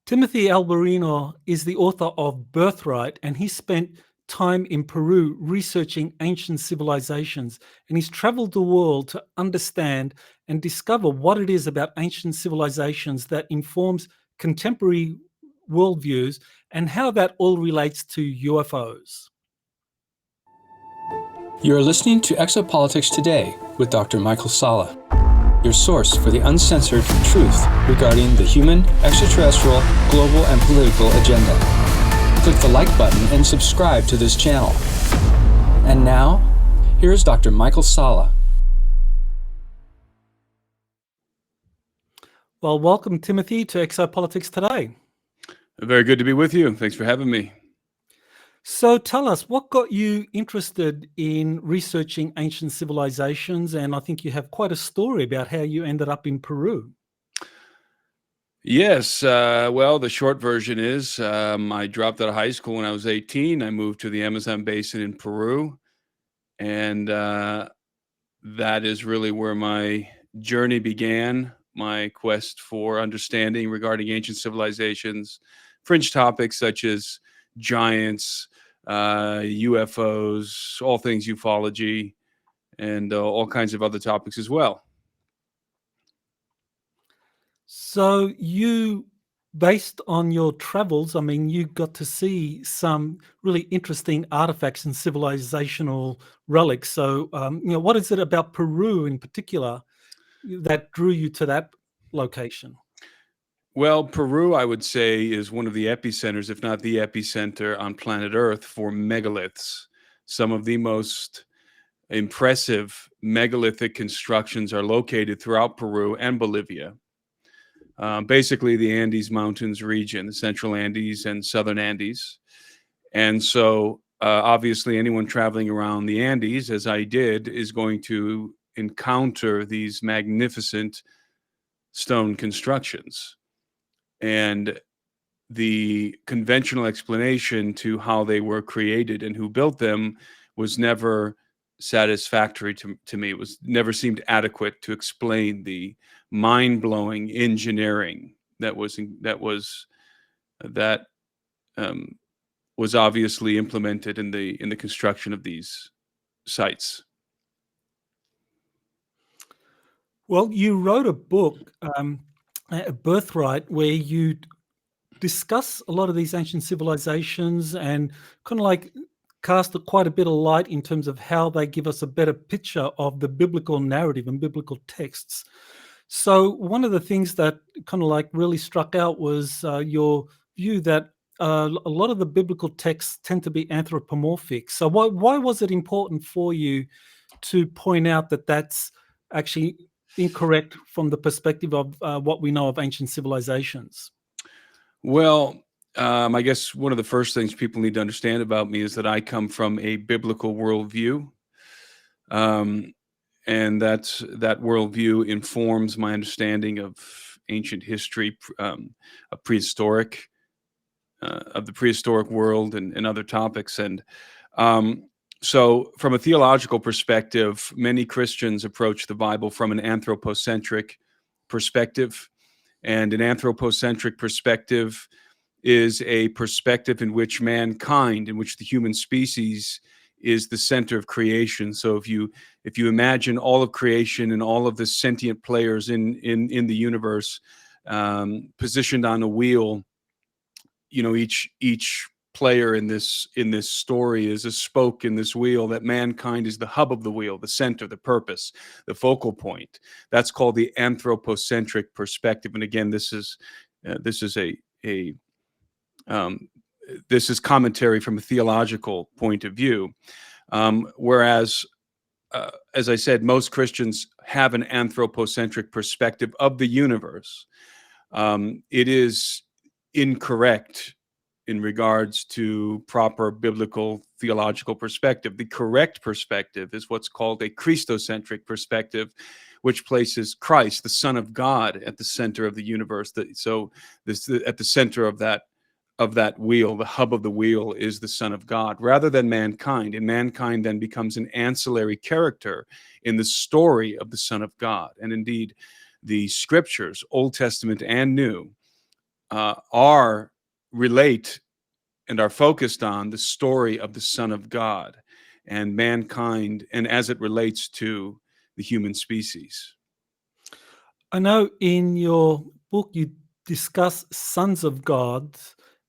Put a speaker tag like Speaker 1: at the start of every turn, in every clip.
Speaker 1: Timothy Alberino is the author of Birthright, and he spent time in Peru researching ancient civilizations. And he's traveled the world to understand and discover what it is about ancient civilizations that informs contemporary worldviews and how that all relates to UFOs.
Speaker 2: You are listening to Exopolitics Today with Dr. Michael Salla, your source for the uncensored truth regarding the human, extraterrestrial, global, and political agenda. Click the like button and subscribe to this channel. And now, here's Dr. Michael Salla.
Speaker 1: Well, welcome, Timothy, to Exopolitics Today.
Speaker 3: Very good to be with you. Thanks for having me.
Speaker 1: So tell us, what got you interested in researching ancient civilizations? And I think you have quite a story about how you ended up in Peru.
Speaker 3: Yes, well, the short version is I dropped out of high school when I was 18. I moved to the Amazon basin in Peru. And that is really where my journey began, my quest for understanding regarding ancient civilizations, fringe topics such as giants, UFOs, all things ufology, and all kinds of other topics as well.
Speaker 1: So you, based on your travels, I mean, you got to see some really interesting artifacts and civilizational relics. So, what is it about Peru in particular that drew you to that location?
Speaker 3: Well, Peru, I would say, is one of the epicenters, if not the epicenter on planet Earth for megaliths. Some of the most impressive megalithic constructions are located throughout Peru and Bolivia. Basically, the Andes Mountains region, the Central Andes and Southern Andes. And so, obviously, anyone traveling around the Andes, as I did, is going to encounter these magnificent stone constructions. And the conventional explanation to how they were created and who built them was never satisfactory to me. It was never seemed adequate to explain the mind-blowing engineering that was obviously implemented in the construction of these sites.
Speaker 1: Well, you wrote a book, Birthright, where you discuss a lot of these ancient civilizations and kind of like cast quite a bit of light in terms of how they give us a better picture of the biblical narrative and biblical texts. So one of the things that kind of like really struck out was your view that a lot of the biblical texts tend to be anthropomorphic. So why was it important for you to point out that that's actually incorrect from the perspective of what we know of ancient civilizations?
Speaker 3: Well, I guess one of the first things people need to understand about me is that I come from a biblical worldview. And that worldview informs my understanding of ancient history, of the prehistoric world and other topics. And so from a theological perspective, many Christians approach the Bible from an anthropocentric perspective. And an anthropocentric perspective is a perspective in which mankind, in which the human species is the center of creation. So if you imagine all of creation and all of the sentient players in the universe positioned on a wheel, each player in this story is a spoke in this wheel, that mankind is the hub of the wheel, the center, the purpose, the focal point. That's called the anthropocentric perspective. And again, this is commentary from a theological point of view. Whereas, as I said, most Christians have an anthropocentric perspective of the universe. It is incorrect in regards to proper biblical theological perspective. The correct perspective is what's called a Christocentric perspective, which places Christ, the Son of God, at the center of the universe. At the center of that wheel, the hub of the wheel, is the Son of God, rather than mankind. And mankind then becomes an ancillary character in the story of the Son of God. And indeed, the scriptures, Old Testament and New, relate and are focused on the story of the Son of God and mankind, and as it relates to the human species.
Speaker 1: I know in your book you discuss sons of God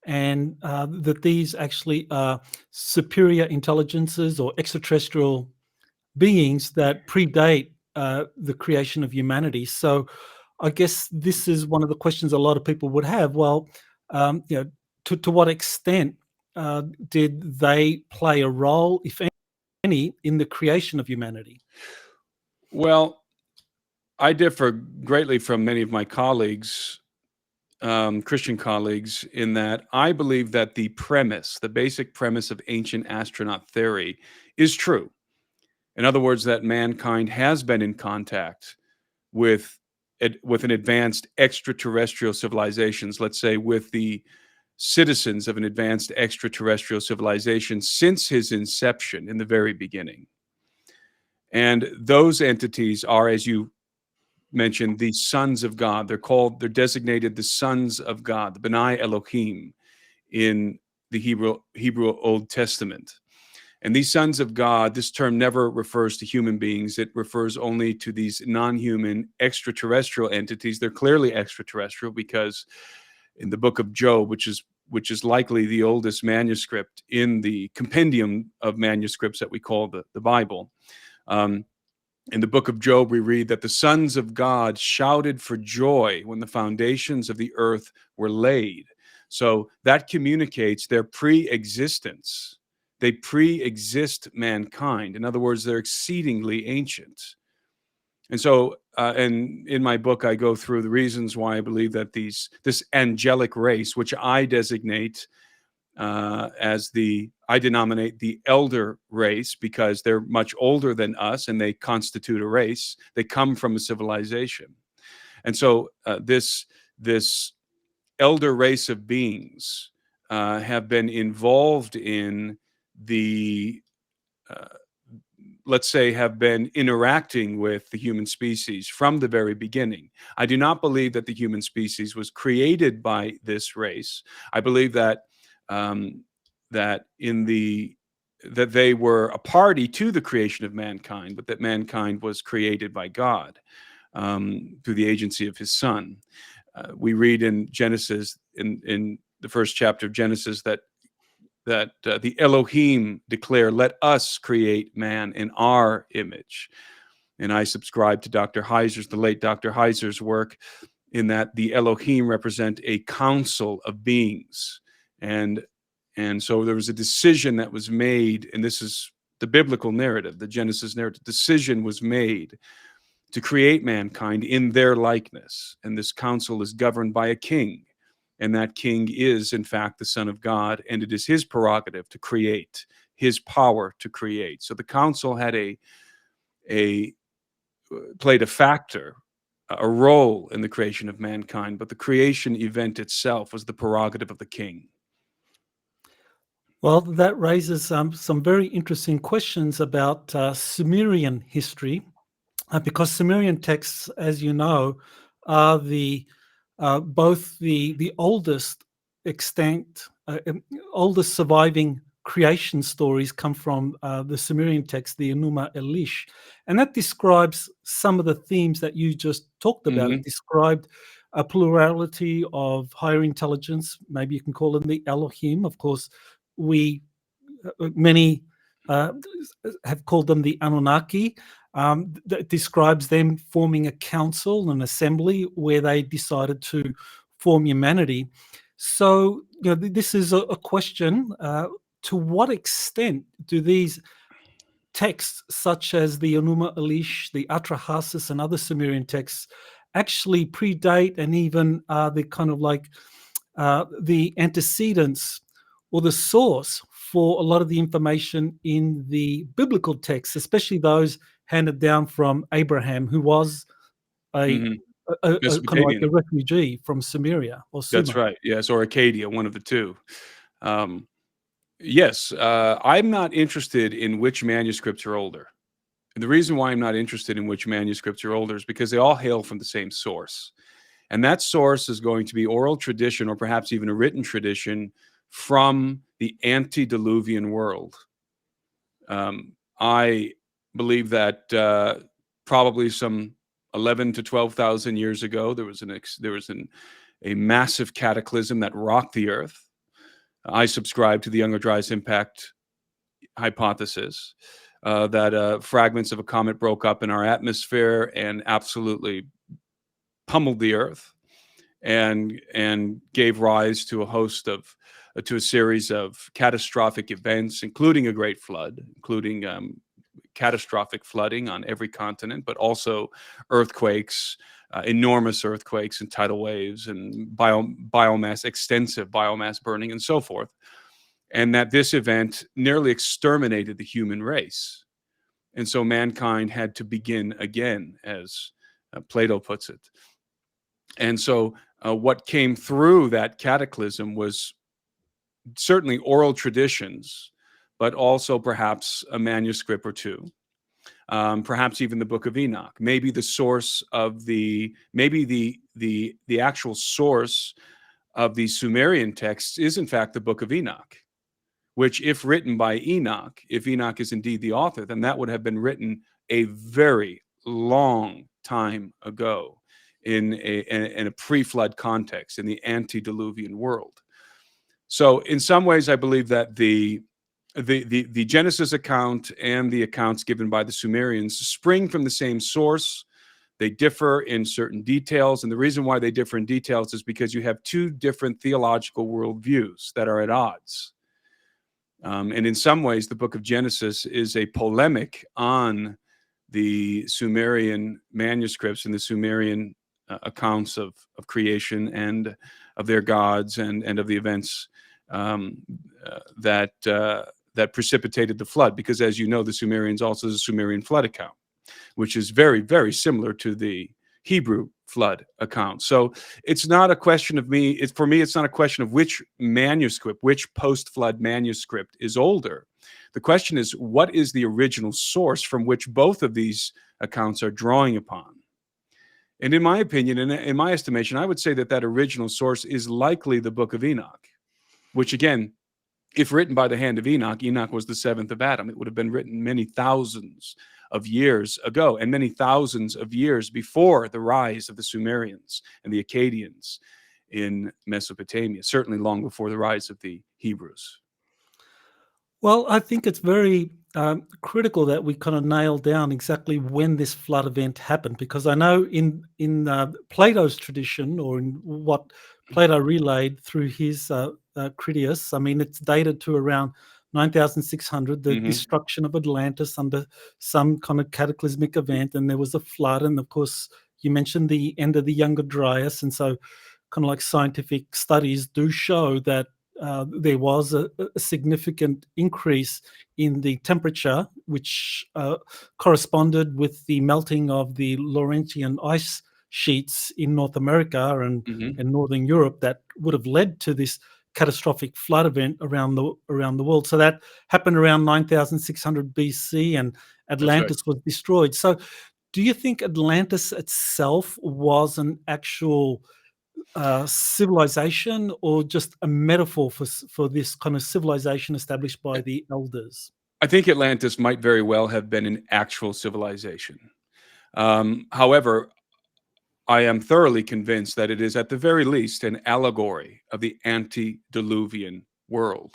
Speaker 1: and that these actually are superior intelligences or extraterrestrial beings that predate the creation of humanity. So I guess this is one of the questions a lot of people would have. Well, you know, to what extent did they play a role, if any, in the creation of humanity?
Speaker 3: Well, I differ greatly from many of my colleagues, Christian colleagues, in that I believe that the basic premise of ancient astronaut theory is true. In other words, that mankind has been in contact with an advanced extraterrestrial civilizations, let's say with the citizens of an advanced extraterrestrial civilization since his inception in the very beginning. And those entities are, as you mentioned, the sons of God. They're designated the sons of God, the B'nai Elohim in the Hebrew Old Testament. And these sons of God, this term never refers to human beings. It refers only to these non-human extraterrestrial entities. They're clearly extraterrestrial because in the book of Job, which is likely the oldest manuscript in the compendium of manuscripts that we call the Bible. In the book of Job, we read that the sons of God shouted for joy when the foundations of the earth were laid. So that communicates their pre-existence. They pre-exist mankind. In other words, they're exceedingly ancient. And so, and in my book, I go through the reasons why I believe that this angelic race, which I designate I denominate the elder race because they're much older than us and they constitute a race. They come from a civilization. And so this elder race of beings have been involved in let's say, have been interacting with the human species from the very beginning. I do not believe that the human species was created by this race. I believe that that they were a party to the creation of mankind, but that mankind was created by God through the agency of His Son. We read in Genesis, in the first chapter of Genesis, that the Elohim declare, "Let us create man in our image." And I subscribe to the late Dr. Heiser's work, in that the Elohim represent a council of beings. And so there was a decision that was made, and this is the biblical narrative, the Genesis narrative. Decision was made to create mankind in their likeness. And this council is governed by a king. And that king is, in fact, the Son of God. And it is his prerogative to create, his power to create. So the council had played a role in the creation of mankind, but the creation event itself was the prerogative of the king.
Speaker 1: Well, that raises some very interesting questions about Sumerian history, because Sumerian texts, as you know, are both the oldest extant, oldest surviving creation stories come from the Sumerian text, the Enuma Elish, and that describes some of the themes that you just talked about. It described a plurality of higher intelligence. Maybe you can call them the Elohim. Of course, many have called them the Anunnaki. That describes them forming a council, an assembly, where they decided to form humanity. So, this is a question: to what extent do these texts, such as the Enuma Elish, the Atrahasis, and other Sumerian texts, actually predate and even the kind of like the antecedents or the source for a lot of the information in the biblical texts, especially those handed down from Abraham, who was a kind of like a refugee from Sumeria or Sumer.
Speaker 3: That's right. Yes, or Acadia, one of the two. Yes, I'm not interested in which manuscripts are older. And the reason why I'm not interested in which manuscripts are older is because they all hail from the same source. And that source is going to be oral tradition, or perhaps even a written tradition from the antediluvian world. I believe that probably some 11 to 12,000 years ago, there was a massive cataclysm that rocked the earth. I subscribe to the Younger Dryas impact hypothesis, that fragments of a comet broke up in our atmosphere and absolutely pummeled the earth, and gave rise to a series of catastrophic events, including a great flood, including catastrophic flooding on every continent, but also earthquakes, enormous earthquakes and tidal waves, and extensive biomass burning, and so forth. And that this event nearly exterminated the human race. And so mankind had to begin again, as Plato puts it. And so what came through that cataclysm was certainly oral traditions, but also perhaps a manuscript or two, perhaps even the Book of Enoch. Maybe the source of the actual source of the Sumerian texts is in fact the Book of Enoch, which, if written by Enoch, if Enoch is indeed the author, then that would have been written a very long time ago in a pre-flood context, in the antediluvian world. So in some ways, I believe that the Genesis account and the accounts given by the Sumerians spring from the same source. They differ in certain details, and the reason why they differ in details is because you have two different theological worldviews that are at odds. And in some ways, the book of Genesis is a polemic on the Sumerian manuscripts and the Sumerian accounts of creation and of their gods and of the events that precipitated the flood. Because, as you know, the Sumerians also has a Sumerian flood account, which is very, very similar to the Hebrew flood account. So it's not a question of me. For me, it's not a question of which manuscript, which post-flood manuscript is older. The question is, what is the original source from which both of these accounts are drawing upon? And in my opinion, and in my estimation, I would say that original source is likely the Book of Enoch, which, again, if written by the hand of Enoch, Enoch was the seventh of Adam. It would have been written many thousands of years ago, and many thousands of years before the rise of the Sumerians and the Akkadians in Mesopotamia, certainly long before the rise of the Hebrews.
Speaker 1: Well, I think it's very critical that we kind of nail down exactly when this flood event happened, because I know in Plato's tradition, or in what Plato relayed through his Critias, I mean, it's dated to around 9,600, the destruction of Atlantis under some kind of cataclysmic event, and there was a flood, and of course you mentioned the end of the Younger Dryas, and so kind of like scientific studies do show that there was a significant increase in the temperature, which corresponded with the melting of the Laurentian ice sheets in North America and Northern Europe, that would have led to this catastrophic flood event around the world. So that happened around 9,600 BC, and Atlantis was destroyed. So do you think Atlantis itself was an actual civilization, or just a metaphor for this kind of civilization established by the elders?
Speaker 3: I think Atlantis might very well have been an actual civilization. However, I am thoroughly convinced that it is at the very least an allegory of the antediluvian world.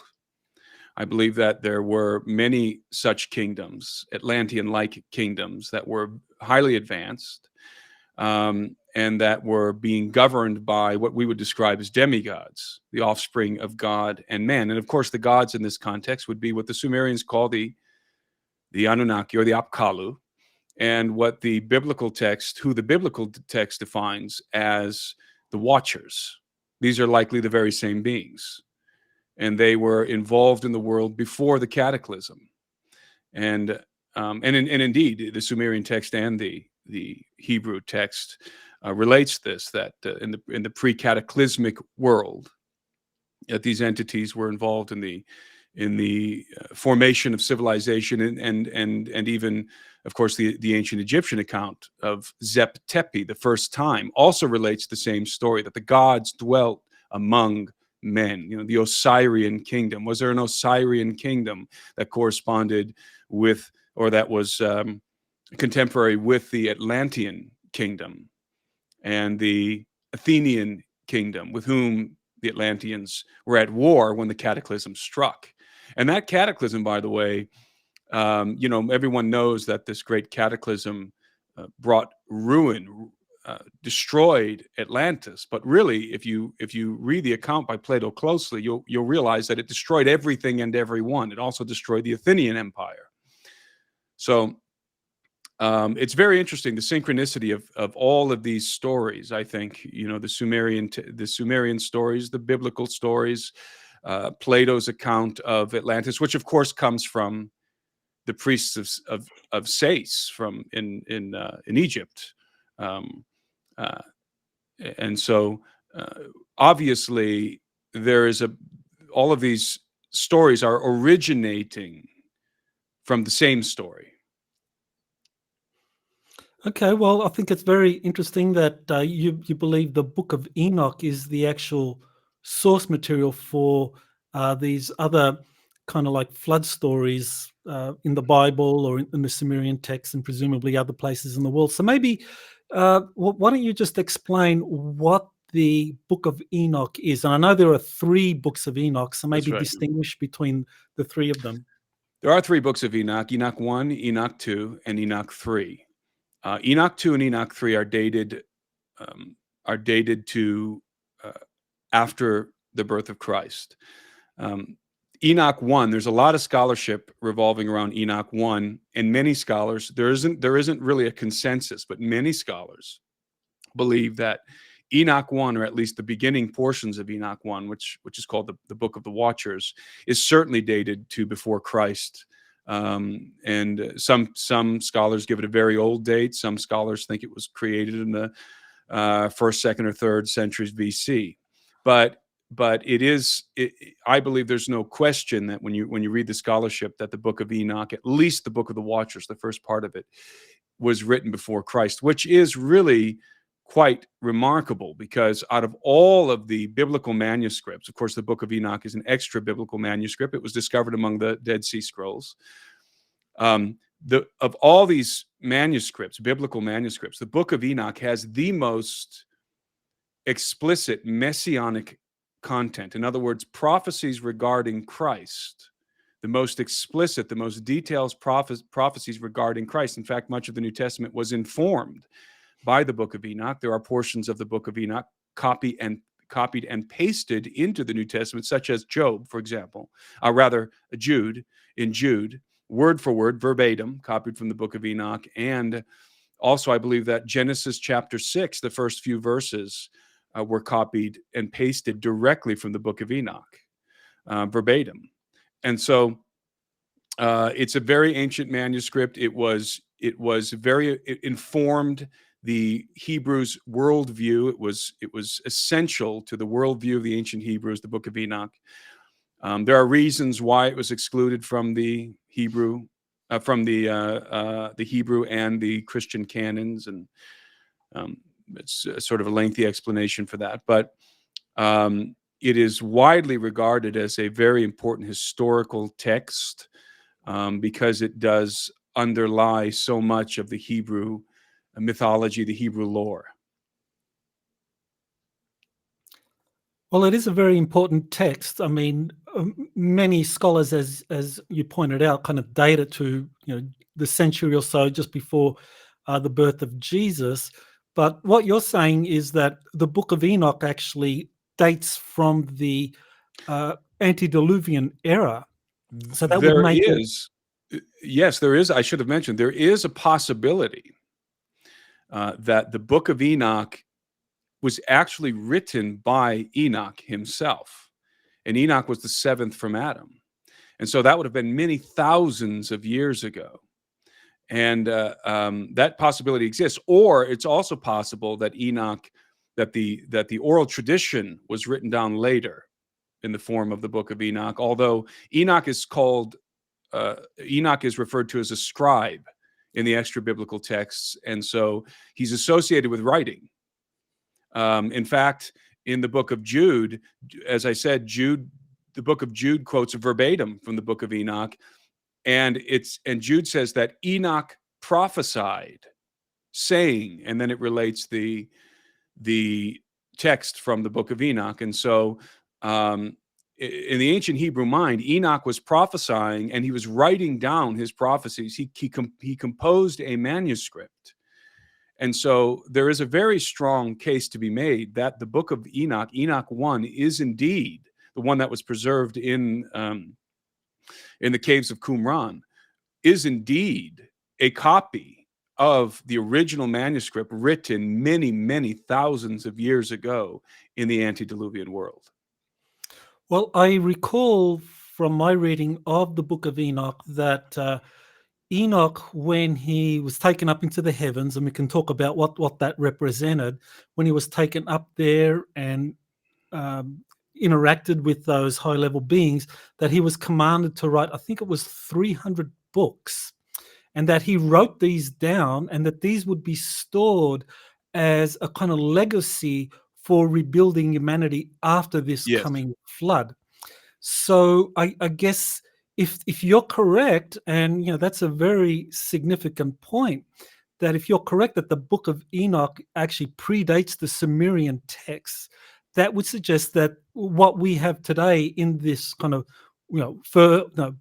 Speaker 3: I believe that there were many such kingdoms, Atlantean-like kingdoms, that were highly advanced, and that were being governed by what we would describe as demigods, the offspring of God and man. And of course, the gods in this context would be what the Sumerians call the Anunnaki, or the Apkallu, and what the biblical text defines as the Watchers. These are likely the very same beings, and they were involved in the world before the cataclysm. And indeed, the Sumerian text and the Hebrew text relates this, that in the pre-cataclysmic world, that these entities were involved in the formation of civilization, and even, of course, the ancient Egyptian account of Zep Tepi, the first time, also relates the same story, that the gods dwelt among men. The Osirian kingdom. Was there an Osirian kingdom that corresponded with, or that was contemporary with, the Atlantean kingdom and the Athenian kingdom, with whom the Atlanteans were at war when the cataclysm struck? And that cataclysm, by the way, everyone knows that this great cataclysm brought ruin, destroyed Atlantis. But really, if you read the account by Plato closely, you'll realize that it destroyed everything and everyone. It also destroyed the Athenian Empire. So it's very interesting, the synchronicity of all of these stories. I think the Sumerian stories, the biblical stories, Plato's account of Atlantis, which of course comes from the priests of Sais from in Egypt, and so obviously there is all of these stories are originating from the same story.
Speaker 1: Okay, well, I think it's very interesting that you believe the Book of Enoch is the actual source material for these other kind of like flood stories in the Bible or in the Sumerian texts and presumably other places in the world. So maybe why don't you just explain what the Book of Enoch is? And I know there are 3 books of Enoch, so maybe
Speaker 3: That's right.
Speaker 1: distinguish between the 3 of them.
Speaker 3: There are 3 books of Enoch: Enoch 1, Enoch 2, and Enoch 3. Enoch 2 and Enoch 3 are dated to after the birth of Christ. Enoch 1, there's a lot of scholarship revolving around Enoch 1, and many scholars, there isn't really a consensus, but many scholars believe that Enoch 1, or at least the beginning portions of Enoch 1, which is called the Book of the Watchers, is certainly dated to before Christ. And some scholars give it a very old date. Some scholars think it was created in the 1st, 2nd, or 3rd centuries BC. But I believe there's no question that when you read the scholarship, that the Book of Enoch, at least the Book of the Watchers, the first part of it, was written before Christ, which is really quite remarkable, because out of all of the biblical manuscripts, of course, the Book of Enoch is an extra biblical manuscript. It was discovered among the Dead Sea Scrolls. Of all these manuscripts, biblical manuscripts, the Book of Enoch has the most explicit messianic content. In other words, prophecies regarding Christ, the most explicit, the most detailed prophecies regarding Christ. In fact, much of the New Testament was informed by the Book of Enoch. There are portions of the Book of Enoch copied and pasted into the New Testament, such as Job, for example, Jude, word for word, verbatim, copied from the Book of Enoch. And also, I believe that Genesis chapter 6, the first few verses, were copied and pasted directly from the Book of Enoch, verbatim. And so it's a very ancient manuscript. It informed the Hebrews' worldview. It was essential to the worldview of the ancient Hebrews, the Book of Enoch. There are reasons why it was excluded from the Hebrew, and the Christian canons, and it's sort of a lengthy explanation for that. But it is widely regarded as a very important historical text because it does underlie so much of the Hebrew mythology, the Hebrew lore.
Speaker 1: Well, it is a very important text. I mean, many scholars, as you pointed out, kind of date it to the century or so just before the birth of Jesus. But what you're saying is that the Book of Enoch actually dates from the Antediluvian era. So that would make
Speaker 3: yes, there is. I should have mentioned, there is a possibility that the Book of Enoch was actually written by Enoch himself. And Enoch was the 7th from Adam. And so that would have been many thousands of years ago. And that possibility exists. Or it's also possible that that the oral tradition was written down later. in the form of the Book of Enoch, although Enoch is referred to as a scribe in the extra biblical texts, and so he's associated with writing. In fact, in the book of Jude, as I said, the book of Jude quotes verbatim from the Book of Enoch, and Jude says that Enoch prophesied, saying, and then it relates the text from the Book of Enoch. And so in the ancient Hebrew mind, Enoch was prophesying and he was writing down his prophecies. He composed a manuscript. And so there is a very strong case to be made that the Book of Enoch, Enoch 1, is indeed the one that was preserved in the caves of Qumran, is indeed a copy of the original manuscript written many, many thousands of years ago in the antediluvian world.
Speaker 1: Well, I recall from my reading of the Book of Enoch that Enoch, when he was taken up into the heavens, and we can talk about what that represented, when he was taken up there and interacted with those high-level beings, that he was commanded to write, I think it was 300 books, and that he wrote these down, and that these would be stored as a kind of legacy for rebuilding humanity after this
Speaker 3: Yes.
Speaker 1: coming flood. So I guess if you're correct, and that's a very significant point, that if you're correct that the Book of Enoch actually predates the Sumerian texts, that would suggest that what we have today in this kind of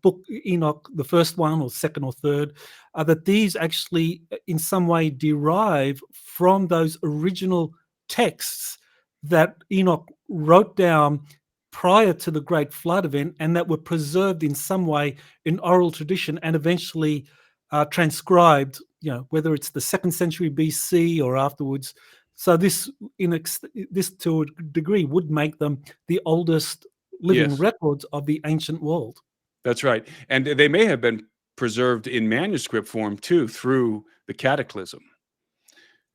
Speaker 1: Book Enoch, the first one or second or third, that these actually in some way derive from those original texts that Enoch wrote down prior to the Great Flood event, and that were preserved in some way in oral tradition and eventually transcribed, whether it's the 2nd century BC or afterwards. So this to a degree would make them the oldest living
Speaker 3: Yes.
Speaker 1: records of the ancient world.
Speaker 3: That's right. And they may have been preserved in manuscript form too through the cataclysm,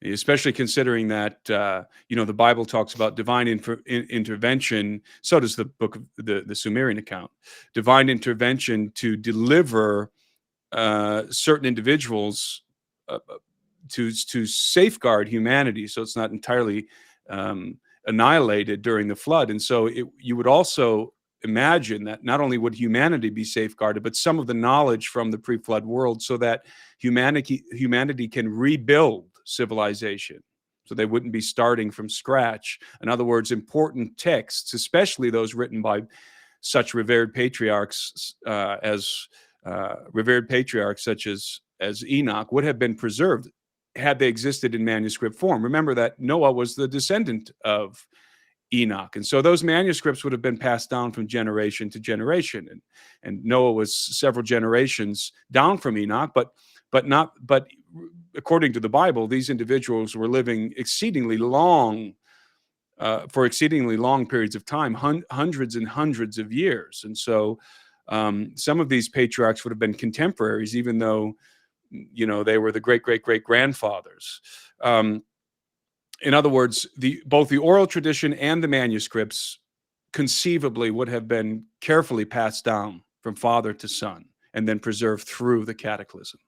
Speaker 3: especially considering that the Bible talks about divine intervention. So does the book of the Sumerian account, divine intervention to deliver certain individuals to safeguard humanity, so it's not entirely annihilated during the flood. And so you would also imagine that not only would humanity be safeguarded, but some of the knowledge from the pre-flood world, so that humanity can rebuild civilization, so they wouldn't be starting from scratch. In other words, important texts, especially those written by such revered patriarchs such as Enoch, would have been preserved had they existed in manuscript form. Remember that Noah was the descendant of Enoch, and so those manuscripts would have been passed down from generation to generation, and Noah was several generations down from Enoch, but according to the Bible, these individuals were living exceedingly long for exceedingly long periods of time, hundreds and hundreds of years. And so some of these patriarchs would have been contemporaries, even though they were the great grandfathers. In other words, both the oral tradition and the manuscripts conceivably would have been carefully passed down from father to son and then preserved through the cataclysm.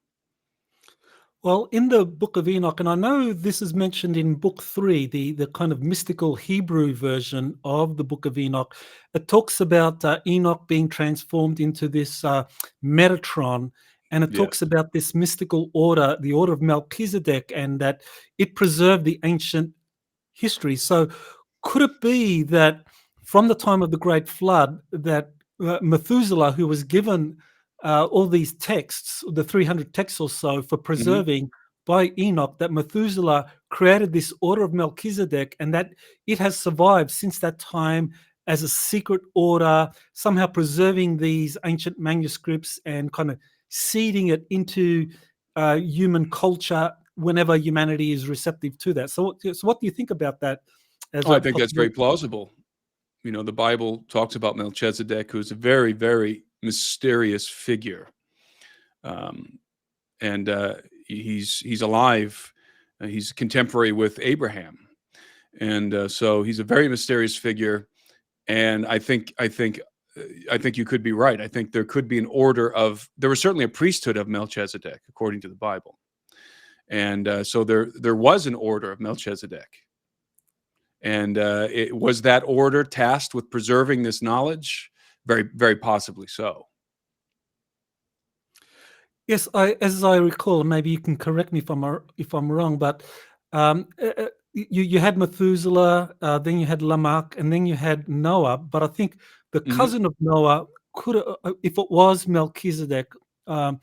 Speaker 1: Well, in the Book of Enoch, and I know this is mentioned in Book 3, the kind of mystical Hebrew version of the Book of Enoch, it talks about Enoch being transformed into this Metatron, and it talks about this mystical order, the order of Melchizedek, and that it preserved the ancient history. So could it be that from the time of the Great Flood, that Methuselah, who was given all these texts, the 300 texts or so for preserving by Enoch, that Methuselah created this order of Melchizedek, and that it has survived since that time as a secret order, somehow preserving these ancient manuscripts and kind of seeding it into human culture whenever humanity is receptive to that. So what do you think about that?
Speaker 3: I think that's very plausible. The Bible talks about Melchizedek, who's a very, very mysterious figure, and he's alive. He's contemporary with Abraham, and so he's a very mysterious figure. And I think you could be right. I think there could be an order of, there was certainly a priesthood of Melchizedek according to the Bible, and so there was an order of Melchizedek, and it was that order tasked with preserving this knowledge. Very, very possibly so.
Speaker 1: Yes, as I recall, maybe you can correct me if I'm wrong, but you had Methuselah, then you had Lamech, and then you had Noah. But I think the cousin of Noah could, if it was Melchizedek, um,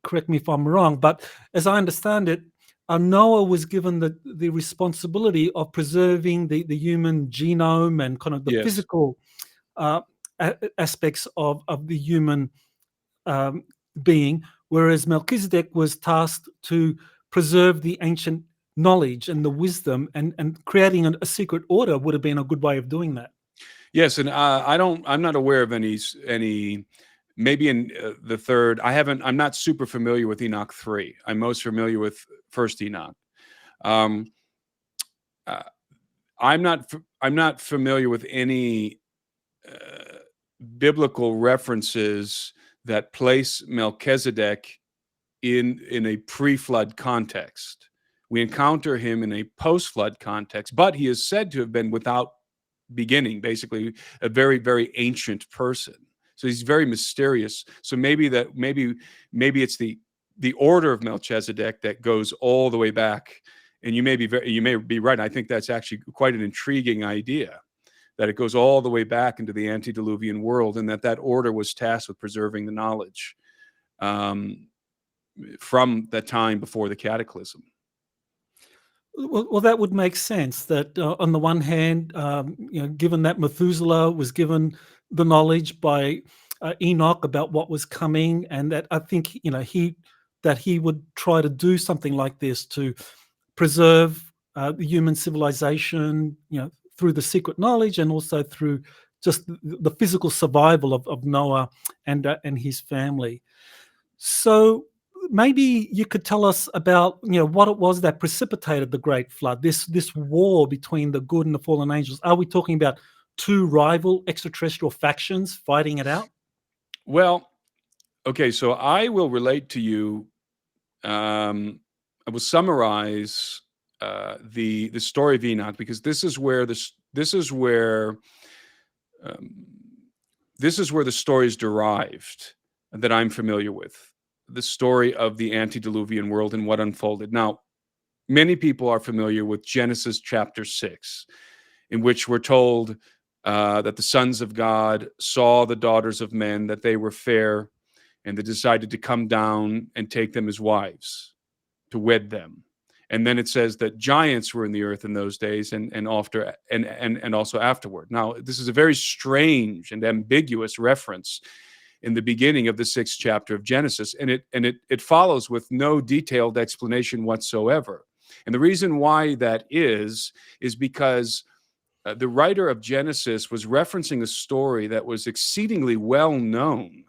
Speaker 1: correct me if I'm wrong. But as I understand it, Noah was given the responsibility of preserving the human genome and kind of the
Speaker 3: Yes.
Speaker 1: physical aspects of the human being, whereas Melchizedek was tasked to preserve the ancient knowledge and the wisdom, and creating a secret order would have been a good way of doing that.
Speaker 3: Yes, and I'm not aware of any. Maybe in the third. I'm not super familiar with Enoch 3. I'm most familiar with First Enoch. I'm not familiar with any biblical references that place Melchizedek in a pre-flood context. We encounter him in a post-flood context, but he is said to have been without beginning, basically a very, very ancient person. So he's very mysterious. So maybe it's the order of Melchizedek that goes all the way back. And you may be right. I think that's actually quite an intriguing idea, that it goes all the way back into the antediluvian world, and that order was tasked with preserving the knowledge from that time before the cataclysm.
Speaker 1: Well, that would make sense. That on the one hand, given that Methuselah was given the knowledge by Enoch about what was coming, and that I think he would try to do something like this to preserve the human civilization, through the secret knowledge and also through just the physical survival of Noah and his family. So maybe you could tell us about what it was that precipitated the Great Flood, this war between the good and the fallen angels. Are we talking about two rival extraterrestrial factions fighting it out?
Speaker 3: Well, okay, so I will relate to you. I will summarize the story of Enoch, because this is where the story is derived that I'm familiar with. The story of the antediluvian world and what unfolded. Now, many people are familiar with Genesis chapter 6, in which we're told that the sons of God saw the daughters of men, that they were fair, and they decided to come down and take them as wives, to wed them. And then it says that giants were in the earth in those days, and also afterward. Now, this is a very strange and ambiguous reference in the beginning of the 6th chapter of Genesis, and it follows with no detailed explanation whatsoever. And the reason why that is because the writer of Genesis was referencing a story that was exceedingly well known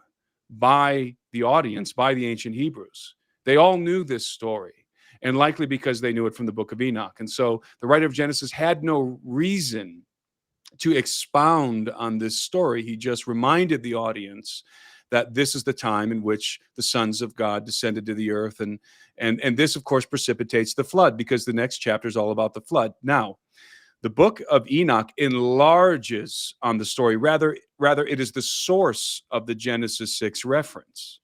Speaker 3: by the audience, by the ancient Hebrews. They all knew this story, and likely because they knew it from the Book of Enoch. And so the writer of Genesis had no reason to expound on this story. He just reminded the audience that this is the time in which the sons of God descended to the earth, and this, of course, precipitates the flood, because the next chapter is all about the flood. Now, the Book of Enoch enlarges on the story. Rather, it is the source of the Genesis 6 reference.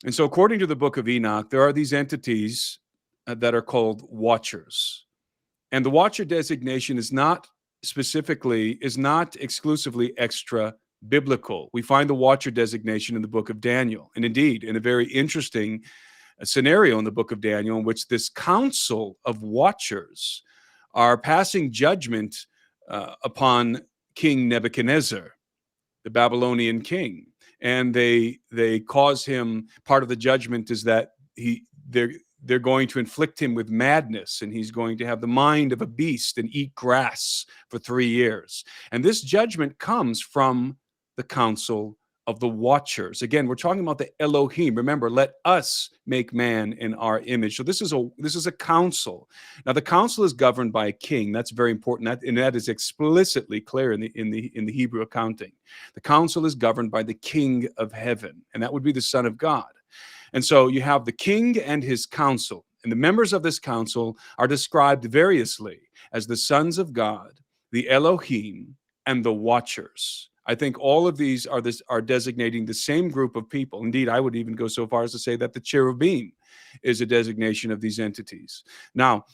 Speaker 3: And so, according to the Book of Enoch, there are these entities that are called watchers, and the watcher designation is not exclusively extra biblical. We find the watcher designation in the book of Daniel, and indeed in a very interesting scenario in the book of Daniel, in which this council of watchers are passing judgment upon King Nebuchadnezzar, the Babylonian king, and they cause him. Part of the judgment is that they're going to inflict him with madness, and he's going to have the mind of a beast and eat grass for 3 years. And this judgment comes from the council of the watchers. Again, we're talking about the Elohim. Remember, let us make man in our image. So this is a council. Now, the council is governed by a king. That's very important, and that is explicitly clear in the Hebrew accounting. The council is governed by the King of Heaven, and that would be the Son of God. And so you have the king and his council, and the members of this council are described variously as the sons of God, the Elohim, and the watchers. I think all of these are designating the same group of people. Indeed, I would even go so far as to say that the cherubim is a designation of these entities. Now,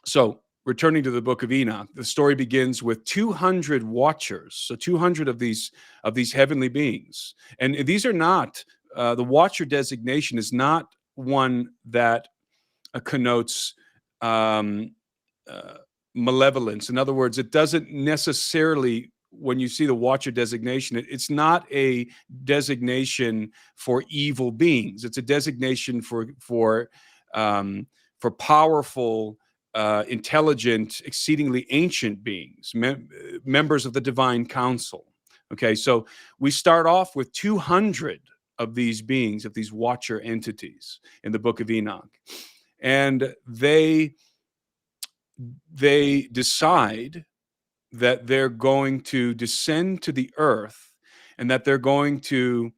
Speaker 3: so returning to the Book of Enoch, the story begins with 200 watchers, so 200 of these heavenly beings, and these are not the watcher designation is not one that connotes malevolence. In other words, it doesn't necessarily, when you see the watcher designation, it's not a designation for evil beings. It's a designation for powerful, intelligent, exceedingly ancient beings, members of the divine council. Okay, so we start off with 200 of these beings, of these watcher entities in the Book of Enoch, and they decide that they're going to descend to the earth, and that they're going to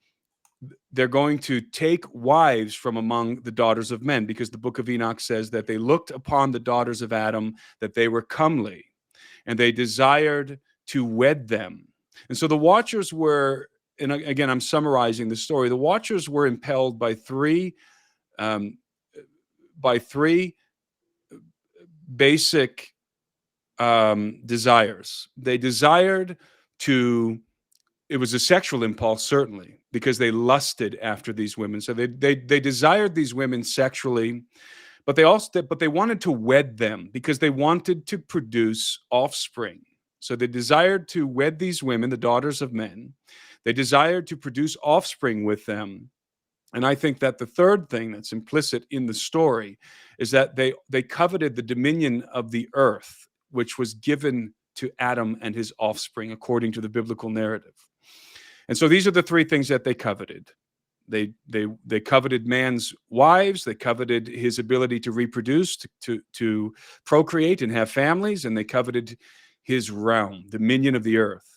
Speaker 3: take wives from among the daughters of men, because the Book of Enoch says that they looked upon the daughters of Adam, that they were comely, and they desired to wed them. And so the watchers were, and again, I'm summarizing the story, the watchers were impelled by three basic desires. They desired to, it was a sexual impulse, certainly, because they lusted after these women. So they desired these women sexually, but they wanted to wed them because they wanted to produce offspring. So they desired to wed these women, the daughters of men. They desired to produce offspring with them. And I think that the third thing that's implicit in the story is that they coveted the dominion of the earth, which was given to Adam and his offspring, according to the biblical narrative. And so these are the three things that they coveted. They coveted man's wives, they coveted his ability to reproduce, to procreate and have families, and they coveted his realm, dominion of the earth.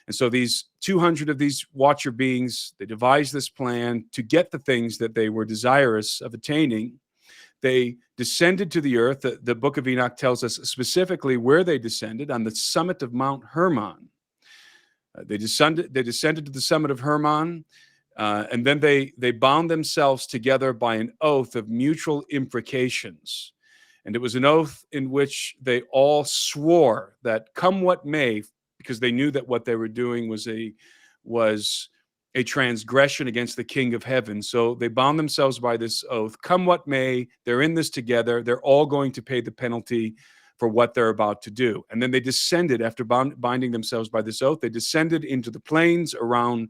Speaker 3: And so these 200 of these watcher beings, they devised this plan to get the things that they were desirous of attaining. They descended to the earth. The Book of Enoch tells us specifically where they descended, on the summit of Mount Hermon. They descended to the summit of Hermon, and then they bound themselves together by an oath of mutual imprecations. And it was an oath in which they all swore that, come what may, because they knew that what they were doing was a transgression against the King of Heaven. So they bound themselves by this oath. Come what may, they're in this together. They're all going to pay the penalty for what they're about to do. And then they descended, after binding themselves by this oath, they descended into the plains around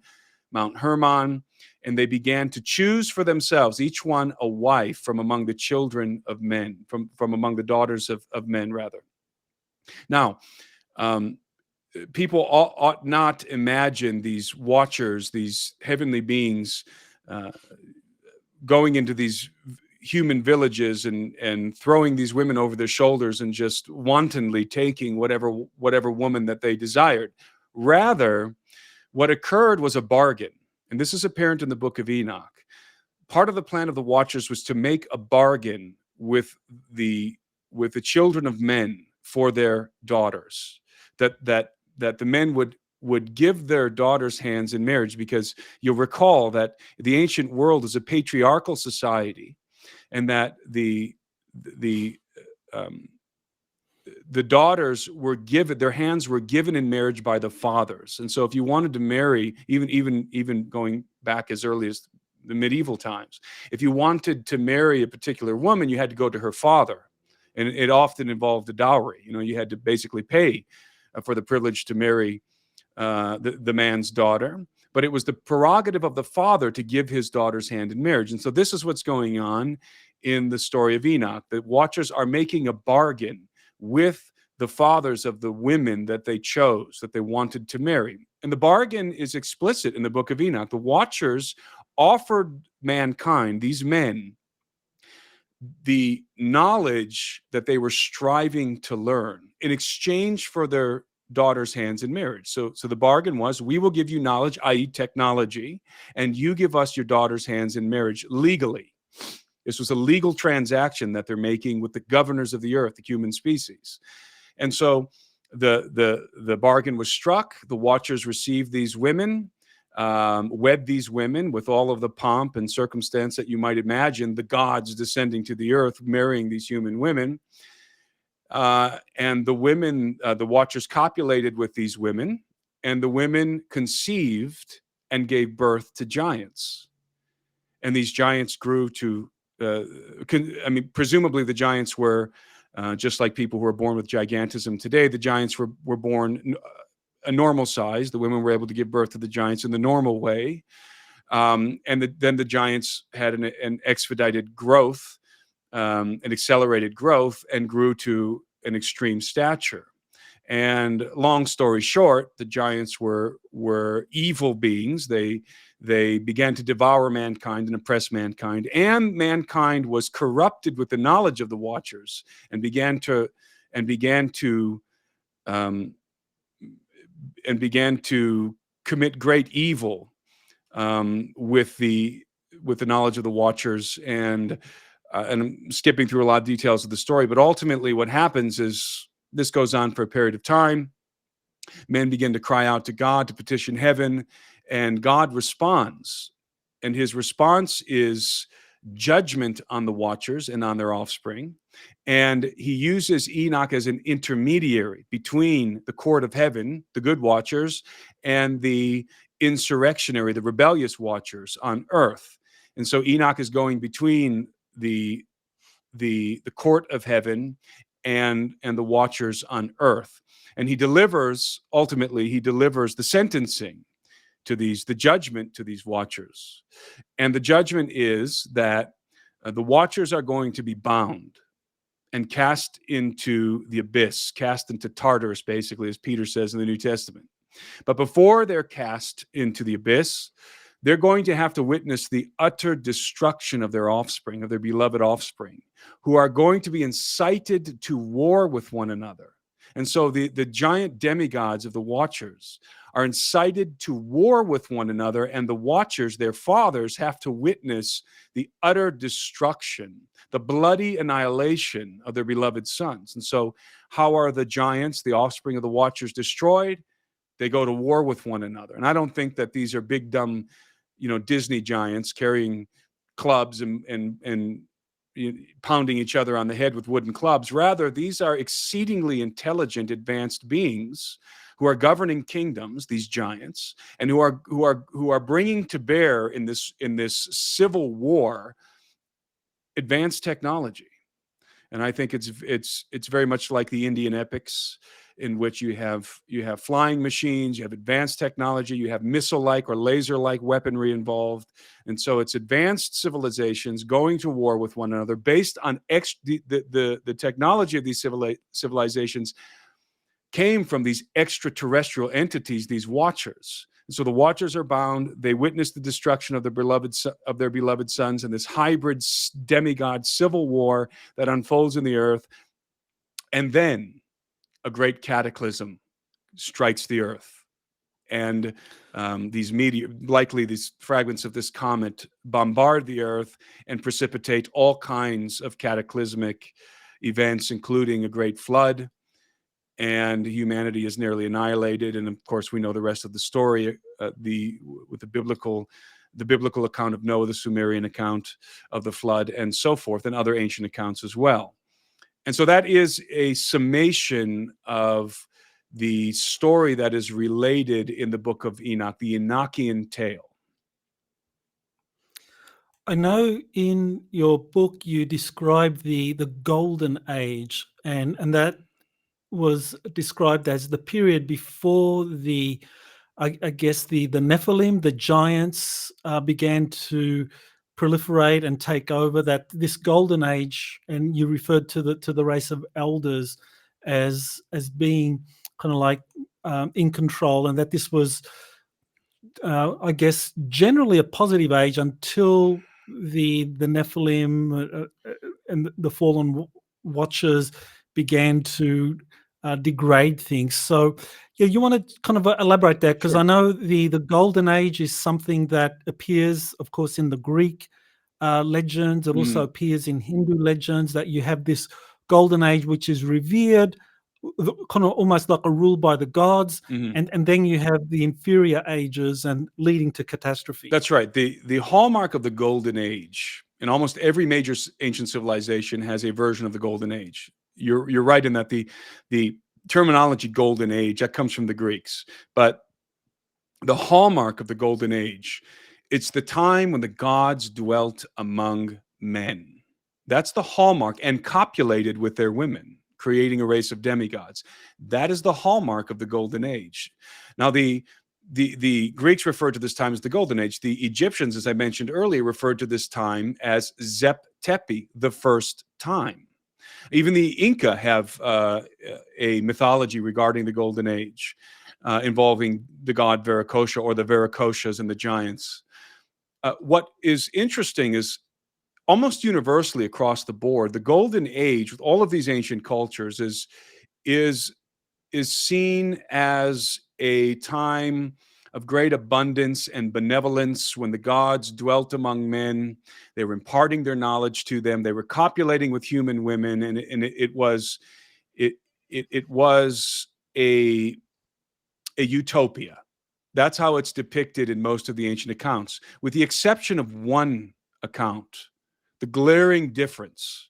Speaker 3: Mount Hermon, and they began to choose for themselves, each one a wife from among the children of men, from among the daughters of men, rather. Now, people ought not imagine these watchers, these heavenly beings, going into these human villages and throwing these women over their shoulders and just wantonly taking whatever woman that they desired. Rather, what occurred was a bargain, and this is apparent in the Book of Enoch. Part of the plan of the watchers was to make a bargain with the children of men for their daughters, that the men would give their daughters' hands in marriage, because you'll recall that the ancient world is a patriarchal society, and that the daughters were given, their hands were given in marriage by the fathers. And so if you wanted to marry, even going back as early as the medieval times, if you wanted to marry a particular woman, you had to go to her father, and it often involved a dowry. You had to basically pay for the privilege to marry the man's daughter, but it was the prerogative of the father to give his daughter's hand in marriage. And so this is what's going on in the story of Enoch. The watchers are making a bargain with the fathers of the women that they chose, that they wanted to marry. And the bargain is explicit in the Book of Enoch. The Watchers offered mankind, these men, the knowledge that they were striving to learn in exchange for their daughters' hands in marriage. So the bargain was, we will give you knowledge, i.e. technology, and you give us your daughters' hands in marriage legally. This was a legal transaction that they're making with the governors of the earth, the human species. And so the bargain was struck. The Watchers received these women, wed these women with all of the pomp and circumstance that you might imagine, the gods descending to the earth, marrying these human women. And the women, the Watchers copulated with these women, and the women conceived and gave birth to giants. And these giants grew to, presumably the giants were just like people who are born with gigantism today. The giants were born a normal size. The women were able to give birth to the giants in the normal way. Then the giants had an expedited growth, an accelerated growth, and grew to an extreme stature. And long story short, the giants were evil beings. They began to devour mankind and oppress mankind, and mankind was corrupted with the knowledge of the Watchers, and began to commit great evil with the knowledge of the Watchers. And I'm skipping through a lot of details of the story, but ultimately what happens is, this goes on for a period of time. Men begin to cry out to God, to petition heaven, and God responds. And his response is judgment on the Watchers and on their offspring. And he uses Enoch as an intermediary between the court of heaven, the good Watchers, and the insurrectionary, the rebellious Watchers on earth. And so Enoch is going between the court of heaven and the Watchers on earth. And ultimately he delivers the sentencing to the judgment to these Watchers. And the judgment is that the Watchers are going to be bound and cast into the abyss, cast into Tartarus, basically, as Peter says in the New Testament. But before they're cast into the abyss, they're going to have to witness the utter destruction of their offspring, of their beloved offspring, who are going to be incited to war with one another. And so the giant demigods of the Watchers are incited to war with one another, and the Watchers, their fathers, have to witness the utter destruction, the bloody annihilation of their beloved sons. And so how are the giants, the offspring of the Watchers, destroyed? They go to war with one another. And I don't think that these are big, dumb, Disney giants carrying clubs and pounding each other on the head with wooden clubs. Rather, these are exceedingly intelligent, advanced beings who are governing kingdoms, these giants, and who are bringing to bear in this civil war advanced technology. And I think it's very much like the Indian epics, in which you have flying machines, you have advanced technology, you have missile-like or laser-like weaponry involved. And so it's advanced civilizations going to war with one another based on the technology of these civilizations came from these extraterrestrial entities, these Watchers. And so the Watchers are bound. They witness the destruction of their beloved sons in this hybrid demigod civil war that unfolds in the earth. And then a great cataclysm strikes the earth, and these fragments of this comet bombard the earth and precipitate all kinds of cataclysmic events, including a great flood, and humanity is nearly annihilated. And of course, we know the rest of the story, with the biblical account of Noah, the Sumerian account of the flood, and so forth, and other ancient accounts as well. And so that is a summation of the story that is related in the Book of Enoch, the Enochian tale.
Speaker 1: I know in your book you describe the golden age, and that was described as the period before I guess the Nephilim, the giants, began to proliferate and take over. That this golden age, and you referred to the race of elders as being kind of like in control, and that this was, I guess, generally a positive age until the Nephilim and the fallen watchers began to degrade things. So, yeah, you want to kind of elaborate that, because
Speaker 3: Sure.
Speaker 1: I know the golden age is something that appears, of course, in the Greek legends. It also appears in Hindu legends, that you have this golden age which is revered, kind of almost like a rule by the gods,
Speaker 3: Mhm.
Speaker 1: and then you have the inferior ages and leading to catastrophe.
Speaker 3: That's right. The hallmark of the Golden Age, and almost every major ancient civilization has a version of the Golden Age. You're right in that the terminology Golden Age, that comes from the Greeks, but the hallmark of the Golden Age, it's the time when the gods dwelt among men. That's the hallmark, and copulated with their women, creating a race of demigods. That is the hallmark of the Golden Age. Now, the Greeks referred to this time as the Golden Age. The Egyptians, as I mentioned earlier, referred to this time as Zep Tepi, the first time. Even the Inca have a mythology regarding the Golden Age, involving the god Viracocha, or the Viracochas and the giants. What is interesting is, almost universally across the board, the Golden Age with all of these ancient cultures is seen as a time of great abundance and benevolence, when the gods dwelt among men. They were imparting their knowledge to them. They were copulating with human women, and it was a utopia. That's how it's depicted in most of the ancient accounts, with the exception of one account. The glaring difference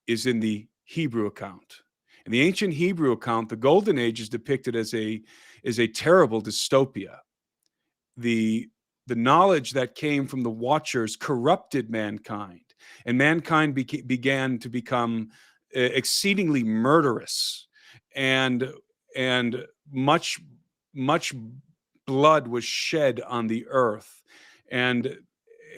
Speaker 3: is in the Hebrew account. In the ancient Hebrew account, the Golden Age is depicted as a terrible dystopia. The knowledge that came from the Watchers corrupted mankind, and mankind began to become exceedingly murderous, and much blood was shed on the earth, and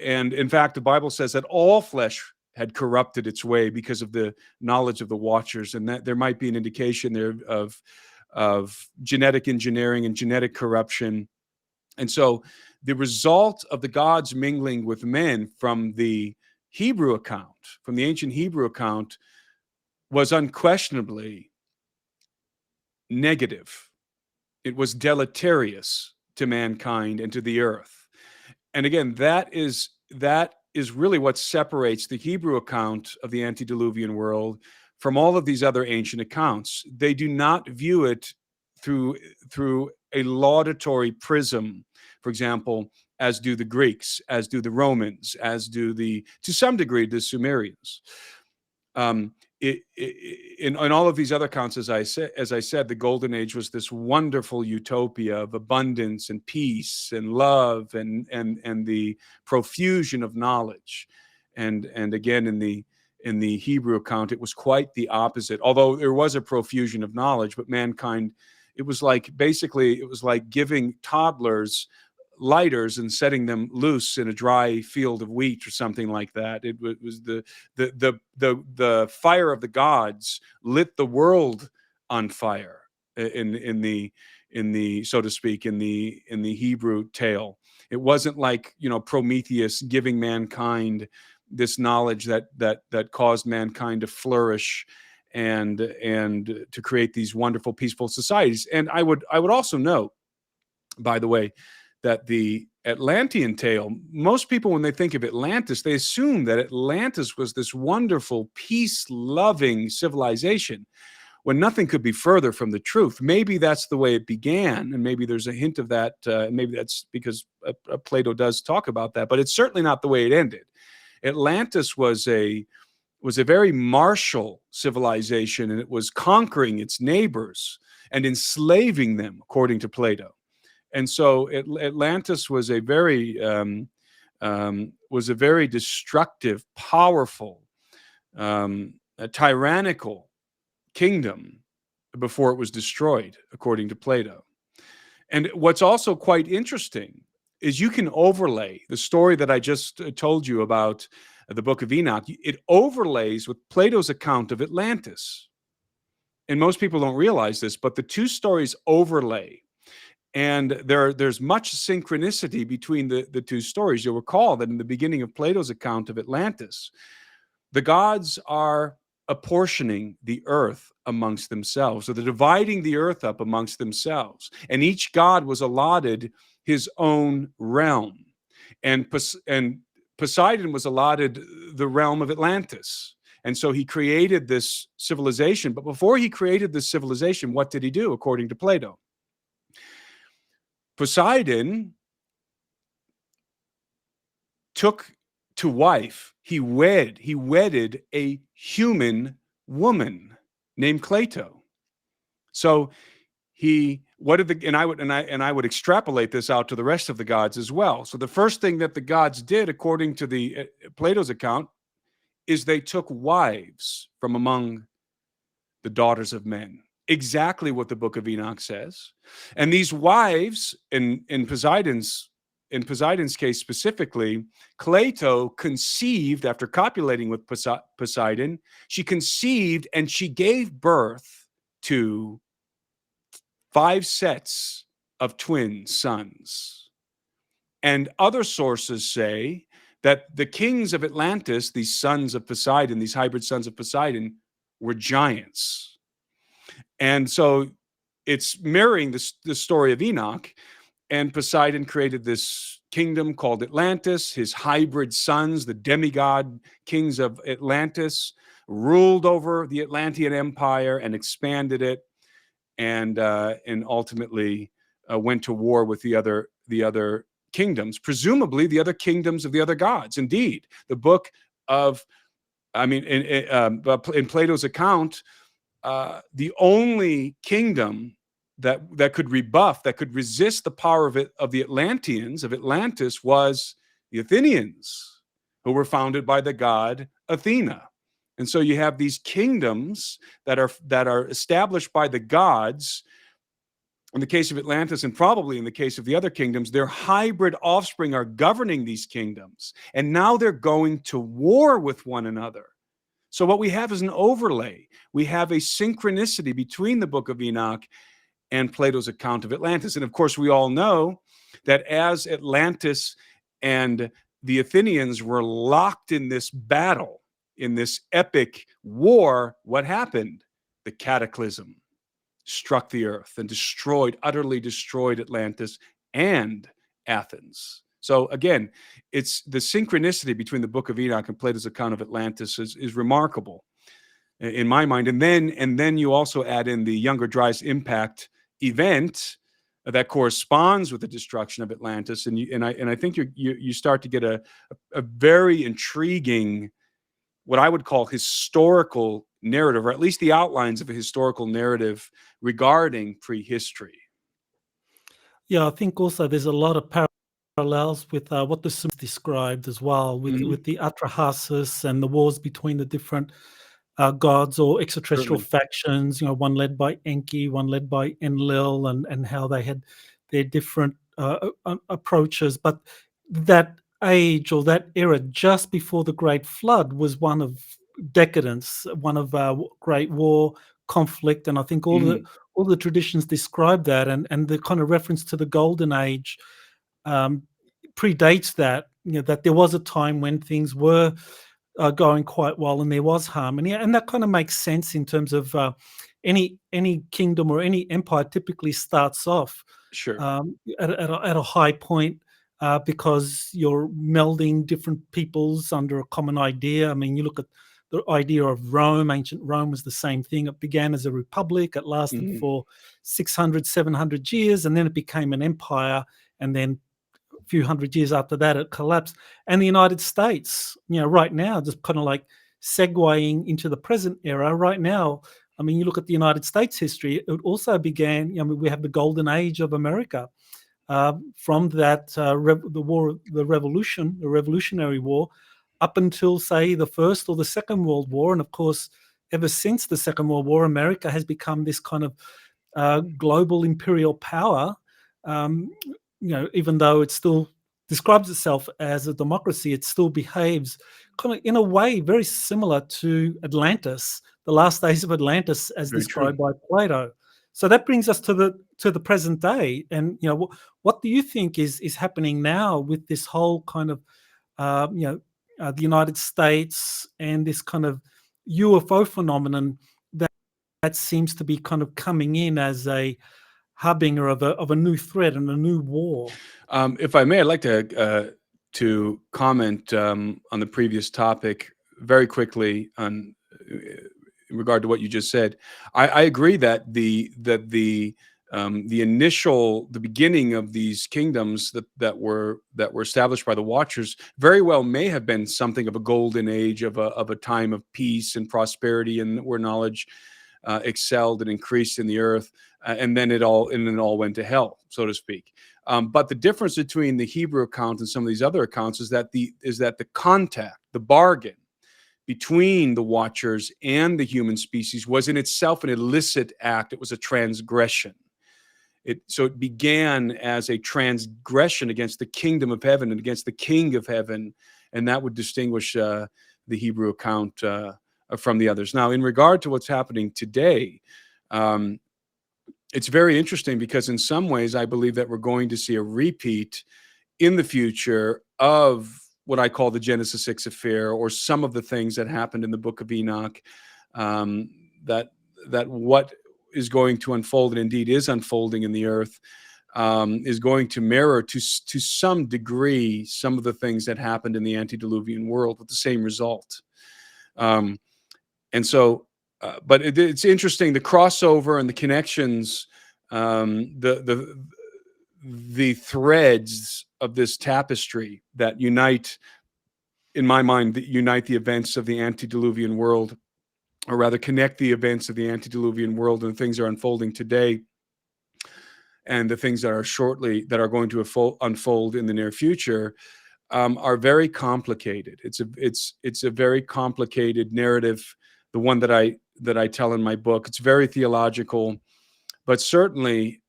Speaker 3: in fact, the Bible says that all flesh had corrupted its way because of the knowledge of the Watchers, and that there might be an indication there of genetic engineering and genetic corruption. And so the result of the gods mingling with men from the Hebrew account, from the ancient Hebrew account, was unquestionably negative. It was deleterious to mankind and to the earth. And again, that is really what separates the Hebrew account of the antediluvian world from all of these other ancient accounts. They do not view it through a laudatory prism, for example, as do the Greeks, as do the Romans, as do to some degree, the Sumerians. In all of these other accounts, as I said, the Golden Age was this wonderful utopia of abundance and peace and love and the profusion of knowledge. And again, in the Hebrew account, it was quite the opposite. Although there was a profusion of knowledge, but mankind, it was like giving toddlers lighters and setting them loose in a dry field of wheat or something like that. It was the fire of the gods lit the world on fire in the so to speak, in the Hebrew tale. It wasn't like, Prometheus giving mankind this knowledge that caused mankind to flourish and to create these wonderful, peaceful societies. And I would also note, by the way, that the Atlantean tale, most people, when they think of Atlantis, they assume that Atlantis was this wonderful, peace-loving civilization, when nothing could be further from the truth. Maybe that's the way it began, and maybe there's a hint of that. Maybe that's because Plato does talk about that, but it's certainly not the way it ended. Atlantis was a very martial civilization, and it was conquering its neighbors and enslaving them, according to Plato. And so Atlantis was a very destructive, powerful, a tyrannical kingdom before it was destroyed, according to Plato. And what's also quite interesting is you can overlay the story that I just told you about, the Book of Enoch. It overlays with Plato's account of Atlantis. and most people don't realize this, but the two stories overlay. And there's much synchronicity between the two stories. You'll recall that in the beginning of Plato's account of Atlantis, the gods are apportioning the earth amongst themselves. So they're dividing the earth up amongst themselves. And each god was allotted his own realm. And Poseidon was allotted the realm of Atlantis. And so he created this civilization. But before he created this civilization, what did he do, according to Plato? Poseidon took to wife, he wedded a human woman named Cleito. So I would extrapolate this out to the rest of the gods as well. So the first thing that the gods did, according to the Plato's account, is they took wives from among the daughters of men. Exactly what the Book of Enoch says. And these wives, in Poseidon's case specifically, Cleito conceived after copulating with Poseidon. She conceived and she gave birth to 5 sets of twin sons. And other sources say that the kings of Atlantis, these sons of Poseidon, these hybrid sons of Poseidon, were giants. And so it's mirroring the story of Enoch. And Poseidon created this kingdom called Atlantis. His hybrid sons, the demigod kings of Atlantis, ruled over the Atlantean Empire and expanded it, and ultimately went to war with the other kingdoms, presumably the other kingdoms of the other gods. Indeed, the book of, in Plato's account, the only kingdom that could rebuff, that could resist the power of the Atlanteans, of Atlantis, was the Athenians, who were founded by the god Athena. And so you have these kingdoms that are established by the gods. In the case of Atlantis, and probably in the case of the other kingdoms, their hybrid offspring are governing these kingdoms. And now they're going to war with one another. So what we have is an overlay. We have a synchronicity between the Book of Enoch and Plato's account of Atlantis. And of course, we all know that as Atlantis and the Athenians were locked in this battle, in this epic war, what happened? The cataclysm struck the earth and utterly destroyed Atlantis and Athens. So again, it's the synchronicity between the Book of Enoch and Plato's account of Atlantis is remarkable in my mind. And then you also add in the Younger Dryas impact event that corresponds with the destruction of Atlantis, and I think you start to get a very intriguing, what I would call historical narrative, or at least the outlines of a historical narrative regarding prehistory.
Speaker 1: Yeah, I think also there's a lot of parallels with what the Sumerians described as well, with the Atrahasis and the wars between the different gods or extraterrestrial factions, one led by Enki, one led by Enlil, and how they had their different approaches. But that age or that era just before the Great Flood was one of decadence, one of great war, conflict, and I think all the traditions describe that, and the kind of reference to the Golden Age predates that. That there was a time when things were going quite well and there was harmony, and that kind of makes sense in terms of any kingdom or any empire typically starts off at a high point because you're melding different peoples under a common idea. I mean, you look at the idea of Rome. Ancient Rome was the same thing. It began as a republic. It lasted for 600, 700 years, and then it became an empire, and then few hundred years after that it collapsed. And the United States, right now, just kind of like segueing into the present era right now, I mean, you look at the United States history, it also began, we have the Golden Age of America from that the Revolutionary War, up until, say, the First or the Second World War. And of course, ever since the Second World War, America has become this kind of global imperial power. Even though it still describes itself as a democracy, it still behaves kind of in a way very similar to Atlantis, the last days of Atlantis as
Speaker 3: Very true.
Speaker 1: described by Plato. So that brings us to the present day. And what do you think is happening now with this whole kind of the United States and this kind of UFO phenomenon that seems to be kind of coming in as a harbinger of a new threat and a new war?
Speaker 3: If I may, I'd like to comment on the previous topic very quickly in regard to what you just said. I agree that the beginning of these kingdoms that were established by the Watchers very well may have been something of a golden age of a time of peace and prosperity, and where knowledge excelled and increased in the earth, and then it all went to hell, so to speak. But the difference between the Hebrew account and some of these other accounts is that the contact, the bargain between the Watchers and the human species was in itself an illicit act. It was a transgression. So it began as a transgression against the kingdom of heaven and against the king of heaven, and that would distinguish the Hebrew account from the others. Now, in regard to what's happening today, it's very interesting because in some ways I believe that we're going to see a repeat in the future of what I call the Genesis 6 affair, or some of the things that happened in the Book of Enoch, that what is going to unfold, and indeed is unfolding in the earth, is going to mirror to some degree some of the things that happened in the antediluvian world, with the same result. And so, but it's interesting, the crossover and the connections, the threads of this tapestry that unite, in my mind, that unite the events of the antediluvian world, or rather connect the events of the antediluvian world and the things that are unfolding today and the things that are going to unfold in the near future, are very complicated. It's a very complicated narrative, the one that I tell in my book. It's very theological, but certainly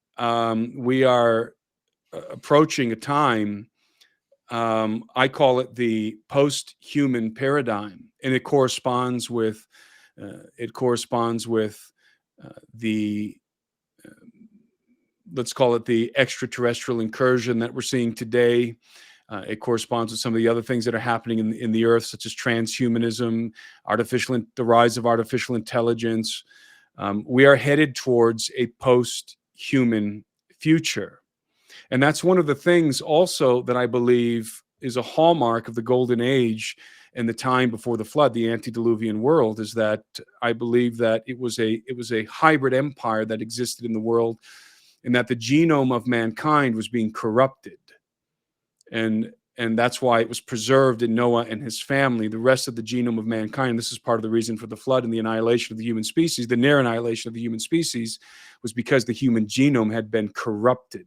Speaker 3: we are approaching a time, I call it the post-human paradigm, and it corresponds with the let's call it the extraterrestrial incursion that we're seeing today. It corresponds with some of the other things that are happening in the earth, such as transhumanism, the rise of artificial intelligence. We are headed towards a post-human future. And that's one of the things also that I believe is a hallmark of the golden age and the time before the flood, the antediluvian world, is that I believe that it was a hybrid empire that existed in the world, and that the genome of mankind was being corrupted. And that's why it was preserved in Noah and his family. The rest of the genome of mankind, this is part of the reason for the flood and the annihilation of the human species, the near annihilation of the human species, was because the human genome had been corrupted.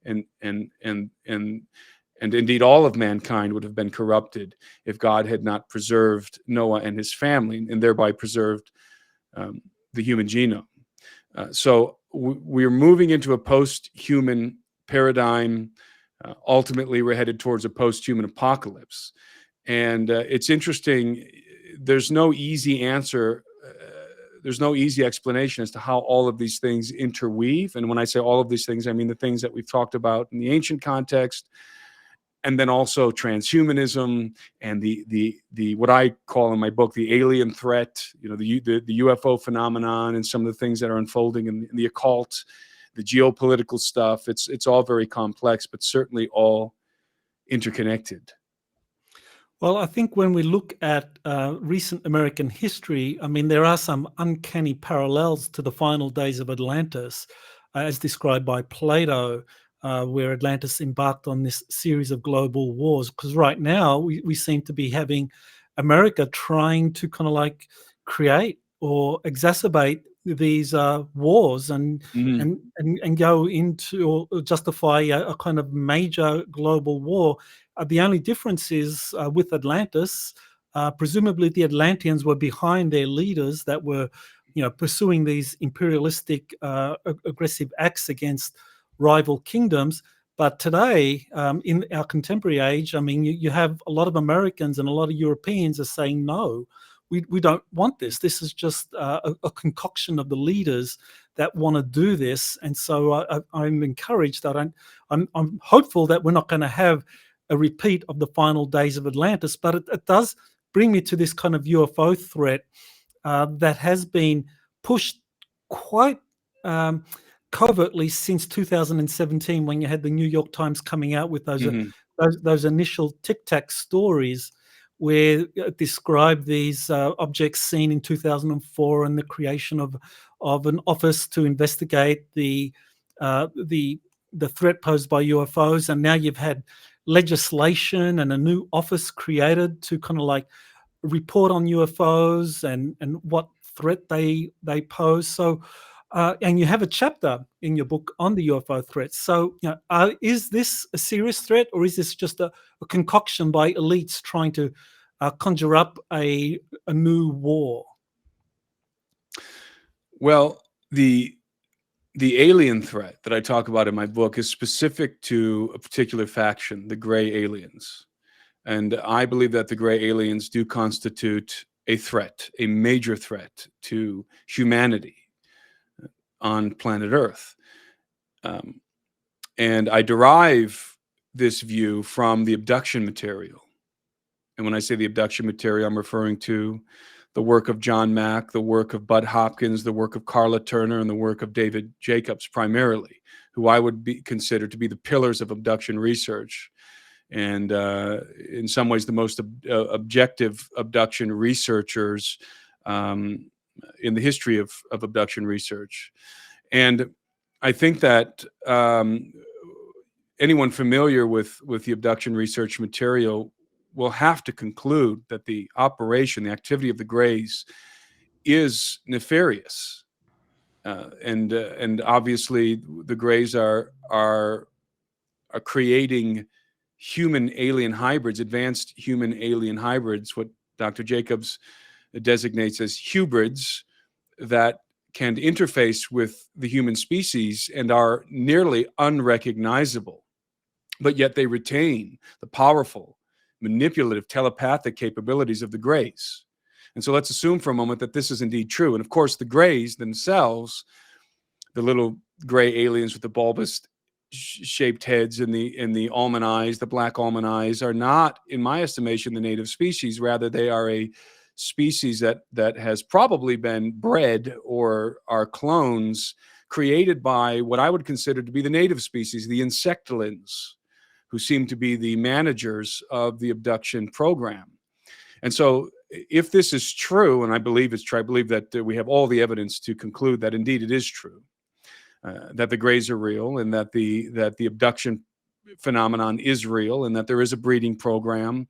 Speaker 3: And indeed all of mankind would have been corrupted if God had not preserved Noah and his family, and thereby preserved the human genome. So we're moving into a post-human paradigm. Ultimately, we're headed towards a post-human apocalypse. And it's interesting, there's no easy answer. There's no easy explanation as to how all of these things interweave. And when I say all of these things, I mean the things that we've talked about in the ancient context, and then also transhumanism and the what I call in my book the alien threat, the UFO phenomenon, and some of the things that are unfolding in the occult, the geopolitical stuff. It's all very complex, but certainly all interconnected.
Speaker 1: Well, I think when we look at recent American history, I mean, there are some uncanny parallels to the final days of Atlantis, as described by Plato, where Atlantis embarked on this series of global wars. Because right now we seem to be having America trying to kind of like create or exacerbate these wars and go into or justify a kind of major global war. The only difference is with Atlantis, presumably the Atlanteans were behind their leaders that were, pursuing these imperialistic, aggressive acts against rival kingdoms. But today, in our contemporary age, I mean, you have a lot of Americans and a lot of Europeans are saying, no, we don't want this. This is just a concoction of the leaders that want to do this. And so I'm encouraged that I'm hopeful that we're not going to have a repeat of the final days of Atlantis, but it does bring me to this kind of UFO threat that has been pushed quite covertly since 2017, when you had the New York Times coming out with those initial Tic Tac stories, where it described these objects seen in 2004 and the creation of an office to investigate the threat posed by UFOs. And now you've had legislation and a new office created to kind of like report on UFOs and what threat they pose. So, and you have a chapter in your book on the UFO threats. So, is this a serious threat, or is this just a concoction by elites trying to conjure up a new war?
Speaker 3: Well, the alien threat that I talk about in my book is specific to a particular faction, the gray aliens. And I believe that the gray aliens do constitute a threat, a major threat to humanity on planet Earth. And I derive this view from the abduction material. And when I say the abduction material, I'm referring to the work of John Mack, the work of Bud Hopkins, the work of Carla Turner, and the work of David Jacobs primarily, who I would consider to be the pillars of abduction research. And in some ways, the most objective abduction researchers in the history of abduction research. And I think that anyone familiar with the abduction research material will have to conclude that the operation, the activity of the Greys is nefarious. And obviously the Greys are creating human alien hybrids, advanced human alien hybrids, what Dr. Jacobs designates as hybrids, that can interface with the human species and are nearly unrecognizable, but yet they retain the powerful, manipulative, telepathic capabilities of the Greys. And so let's assume for a moment that this is indeed true. And of course, the Greys themselves, the little gray aliens with the bulbous shaped heads and the almond eyes, the black almond eyes, are not, in my estimation, the native species. Rather, they are a species that has probably been bred or are clones created by what I would consider to be the native species, the insectolins, who seem to be the managers of the abduction program. And so if this is true, and I believe it's true, I believe that we have all the evidence to conclude that indeed it is true, that the Greys are real, and that the abduction phenomenon is real, and that there is a breeding program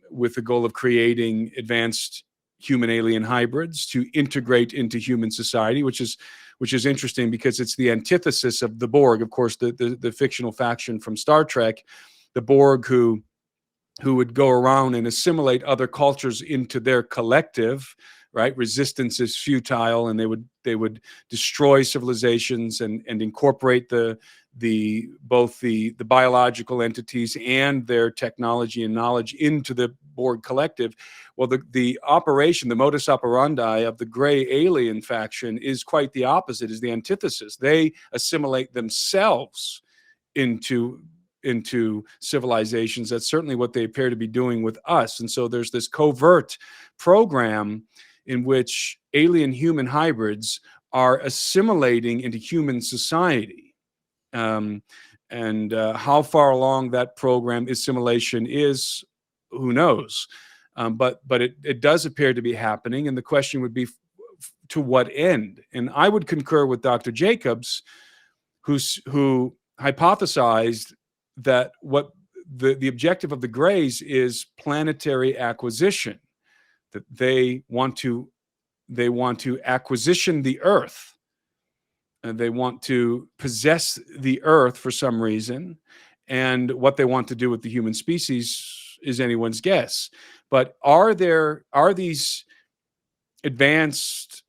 Speaker 3: with the goal of creating advanced human alien hybrids to integrate into human society, which is interesting because it's the antithesis of the Borg, of course, the fictional faction from Star Trek, the Borg who would go around and assimilate other cultures into their collective. Right, resistance is futile, and they would destroy civilizations and incorporate both the biological entities and their technology and knowledge into the Borg collective. Well, the operation, the modus operandi of the gray alien faction is quite the opposite, is the antithesis. They assimilate themselves into civilizations. That's certainly what they appear to be doing with us. And so there's this covert program in which alien human hybrids are assimilating into human society. And how far along that program assimilation is, who knows? But it does appear to be happening. And the question would be, to what end? And I would concur with Dr. Jacobs, who hypothesized that what the objective of the Greys is planetary acquisition, that they want to acquisition the Earth, and they want to possess the Earth for some reason, and what they want to do with the human species is anyone's guess. But are these advanced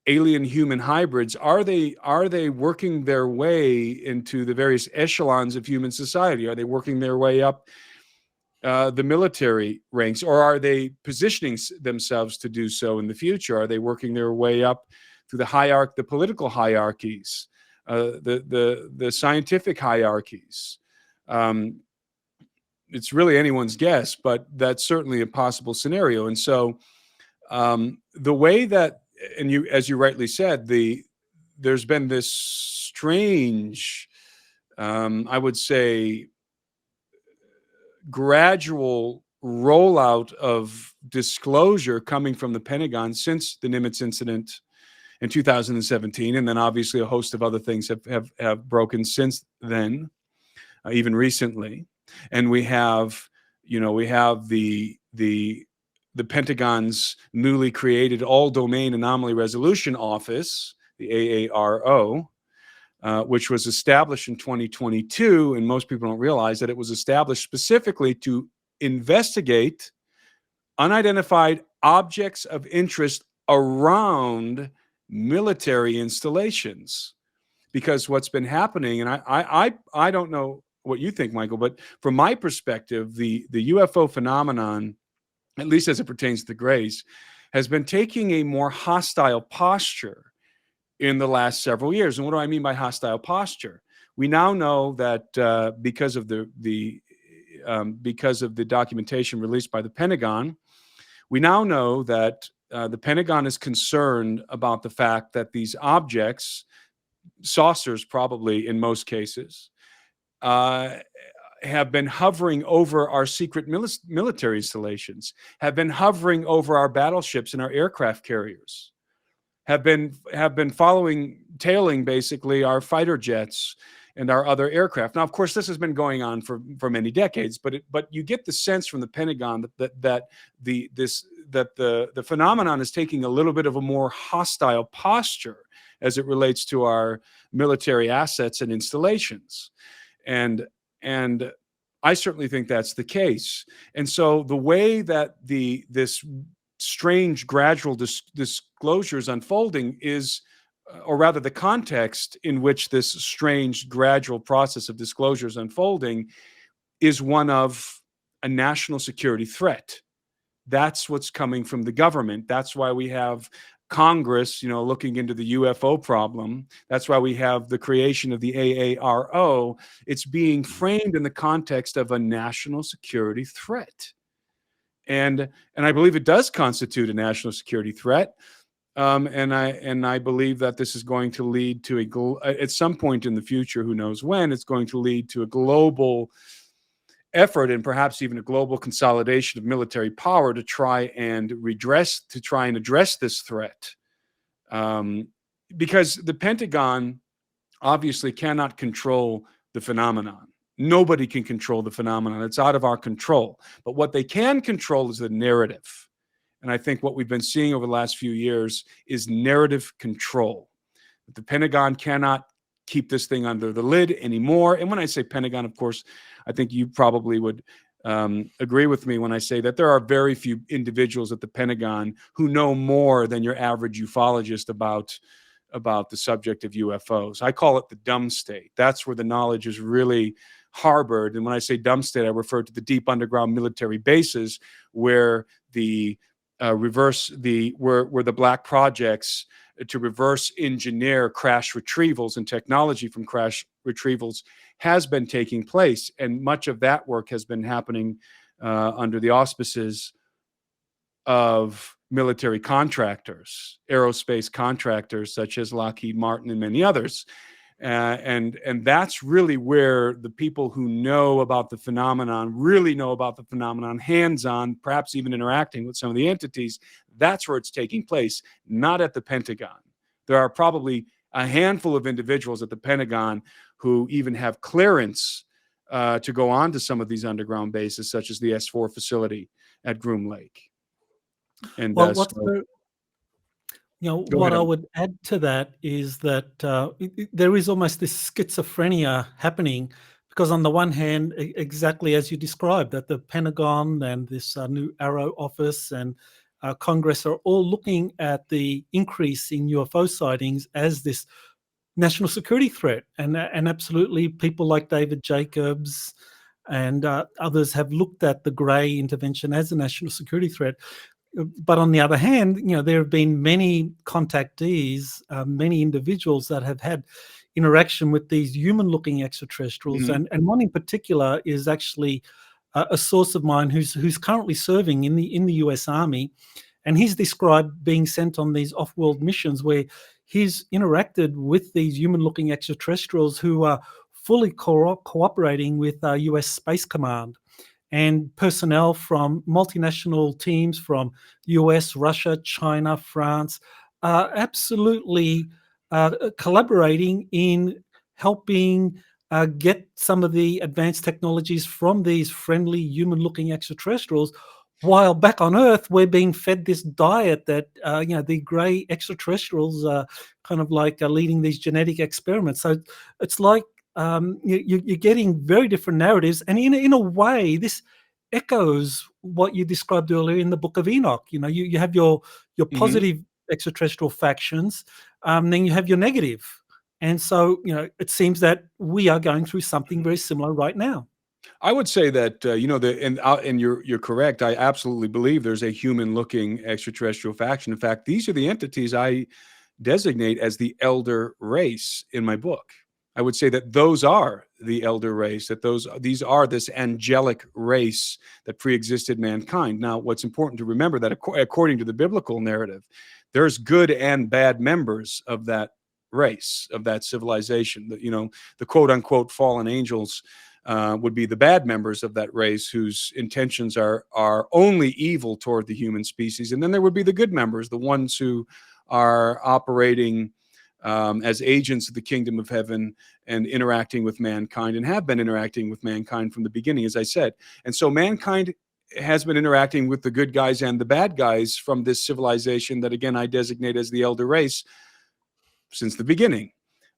Speaker 3: alien human hybrids, are they working their way into the various echelons of human society? Are they working their way up the military ranks, or are they positioning themselves to do so in the future? Are they working their way up through the political hierarchies, the scientific hierarchies? It's really anyone's guess, but that's certainly a possible scenario. And so the way that, and you, as you rightly said, there's been this strange, I would say, gradual rollout of disclosure coming from the Pentagon since the Nimitz incident in 2017, and then obviously a host of other things have broken since then, even recently. And we have the Pentagon's newly created All-Domain Anomaly Resolution Office, the AARO, which was established in 2022, and most people don't realize that it was established specifically to investigate unidentified objects of interest around military installations. Because what's been happening, and I don't know what you think, Michael, but from my perspective, the UFO phenomenon, at least as it pertains to the Greys, has been taking a more hostile posture in the last several years. And what do I mean by hostile posture? We now know that because of the documentation released by the Pentagon, we now know that the Pentagon is concerned about the fact that these objects, saucers probably in most cases, have been hovering over our secret military installations, have been hovering over our battleships and our aircraft carriers, have been tailing basically our fighter jets and our other aircraft. Now, of course, this has been going on for many decades, but you get the sense from the Pentagon that the phenomenon is taking a little bit of a more hostile posture as it relates to our military assets and installations. And I certainly think that's the case. And so the way that this strange gradual disclosure is unfolding is, or rather the context in which this strange gradual process of disclosure is unfolding, is one of a national security threat. That's what's coming from the government. That's why we have Congress, looking into the UFO problem. That's why we have the creation of the AARO. It's being framed in the context of a national security threat. And I believe it does constitute a national security threat. And I believe that this is going to lead to at some point in the future, who knows when, it's going to lead to a global effort and perhaps even a global consolidation of military power to try and address this threat. Because the Pentagon obviously cannot control the phenomenon. Nobody can control the phenomenon. It's out of our control. But what they can control is the narrative. And I think what we've been seeing over the last few years is narrative control. The Pentagon cannot keep this thing under the lid anymore. And when I say Pentagon, of course, I think you probably would agree with me when I say that there are very few individuals at the Pentagon who know more than your average ufologist about the subject of UFOs. I call it the dumb state. That's where the knowledge is really harbored. And when I say dumb state, I refer to the deep underground military bases where the black projects to reverse engineer crash retrievals and technology from crash retrievals has been taking place. And much of that work has been happening under the auspices of military contractors, aerospace contractors such as Lockheed Martin and many others. And that's really where the people who know about the phenomenon really know about the phenomenon hands-on, perhaps even interacting with some of the entities. That's where it's taking place, not at the Pentagon. There are probably a handful of individuals at the Pentagon who even have clearance to go on to some of these underground bases, such as the S4 facility at Groom Lake. And
Speaker 1: what I would add to that is that there is almost this schizophrenia happening, because on the one hand, exactly as you described, that the Pentagon and this new AARO office and Congress are all looking at the increase in UFO sightings as this national security threat. And absolutely people like David Jacobs, and others have looked at the grey intervention as a national security threat. But on the other hand, there have been many contactees, many individuals that have had interaction with these human-looking extraterrestrials,
Speaker 3: Mhm.
Speaker 1: and one in particular is actually a source of mine who's currently serving in the U.S. Army, and he's described being sent on these off-world missions where he's interacted with these human-looking extraterrestrials who are fully cooperating with U.S. Space Command and personnel from multinational teams from US, Russia, China, France, absolutely collaborating in helping get some of the advanced technologies from these friendly human-looking extraterrestrials, while back on Earth we're being fed this diet that the grey extraterrestrials are kind of like leading these genetic experiments. So it's like you're getting very different narratives, and in a way, this echoes what you described earlier in the Book of Enoch. You have your
Speaker 3: Mhm.
Speaker 1: positive extraterrestrial factions, then you have your negative, and so it seems that we are going through something very similar right now.
Speaker 3: I would say that, and you're correct. I absolutely believe there's a human-looking extraterrestrial faction. In fact, these are the entities I designate as the elder race in my book. I would say that those are the elder race, that these are this angelic race that preexisted mankind. Now, what's important to remember that according to the biblical narrative, there's good and bad members of that race, of that civilization. The quote unquote fallen angels would be the bad members of that race whose intentions are only evil toward the human species. And then there would be the good members, the ones who are operating as agents of the kingdom of heaven and interacting with mankind, and have been interacting with mankind from the beginning, as I said. And so mankind has been interacting with the good guys and the bad guys from this civilization that, again, I designate as the elder race since the beginning.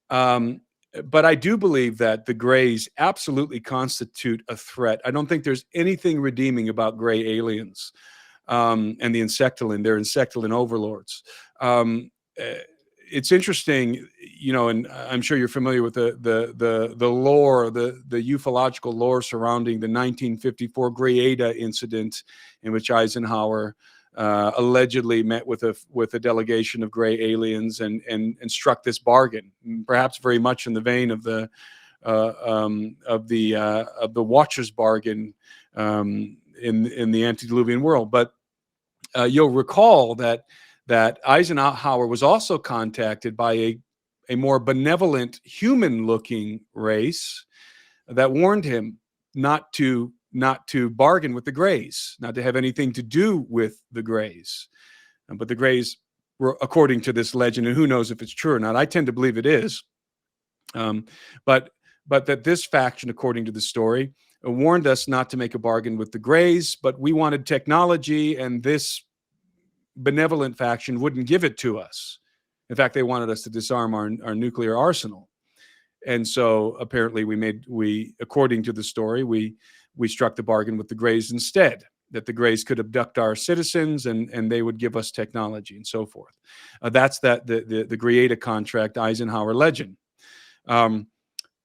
Speaker 3: Um, but I do believe that the grays absolutely constitute a threat. I don't think there's anything redeeming about gray aliens and the insectolin. They're insectolin overlords. Um, uh, it's interesting, and I'm sure you're familiar with the lore, the ufological lore surrounding the 1954 Greada incident, in which Eisenhower allegedly met with a delegation of gray aliens and struck this bargain, perhaps very much in the vein of the Watcher's bargain in the antediluvian world. But you'll recall that Eisenhower was also contacted by a more benevolent human-looking race that warned him not to bargain with the Greys, not to have anything to do with the Greys. But the Greys were, according to this legend, and who knows if it's true or not. I tend to believe it is. But that this faction, according to the story, warned us not to make a bargain with the Greys, but we wanted technology, and this benevolent faction wouldn't give it to us. In fact, they wanted us to disarm our nuclear arsenal. And so apparently according to the story, we struck the bargain with the Greys instead, that the Greys could abduct our citizens and they would give us technology and so forth. That's the Greada contract Eisenhower legend. And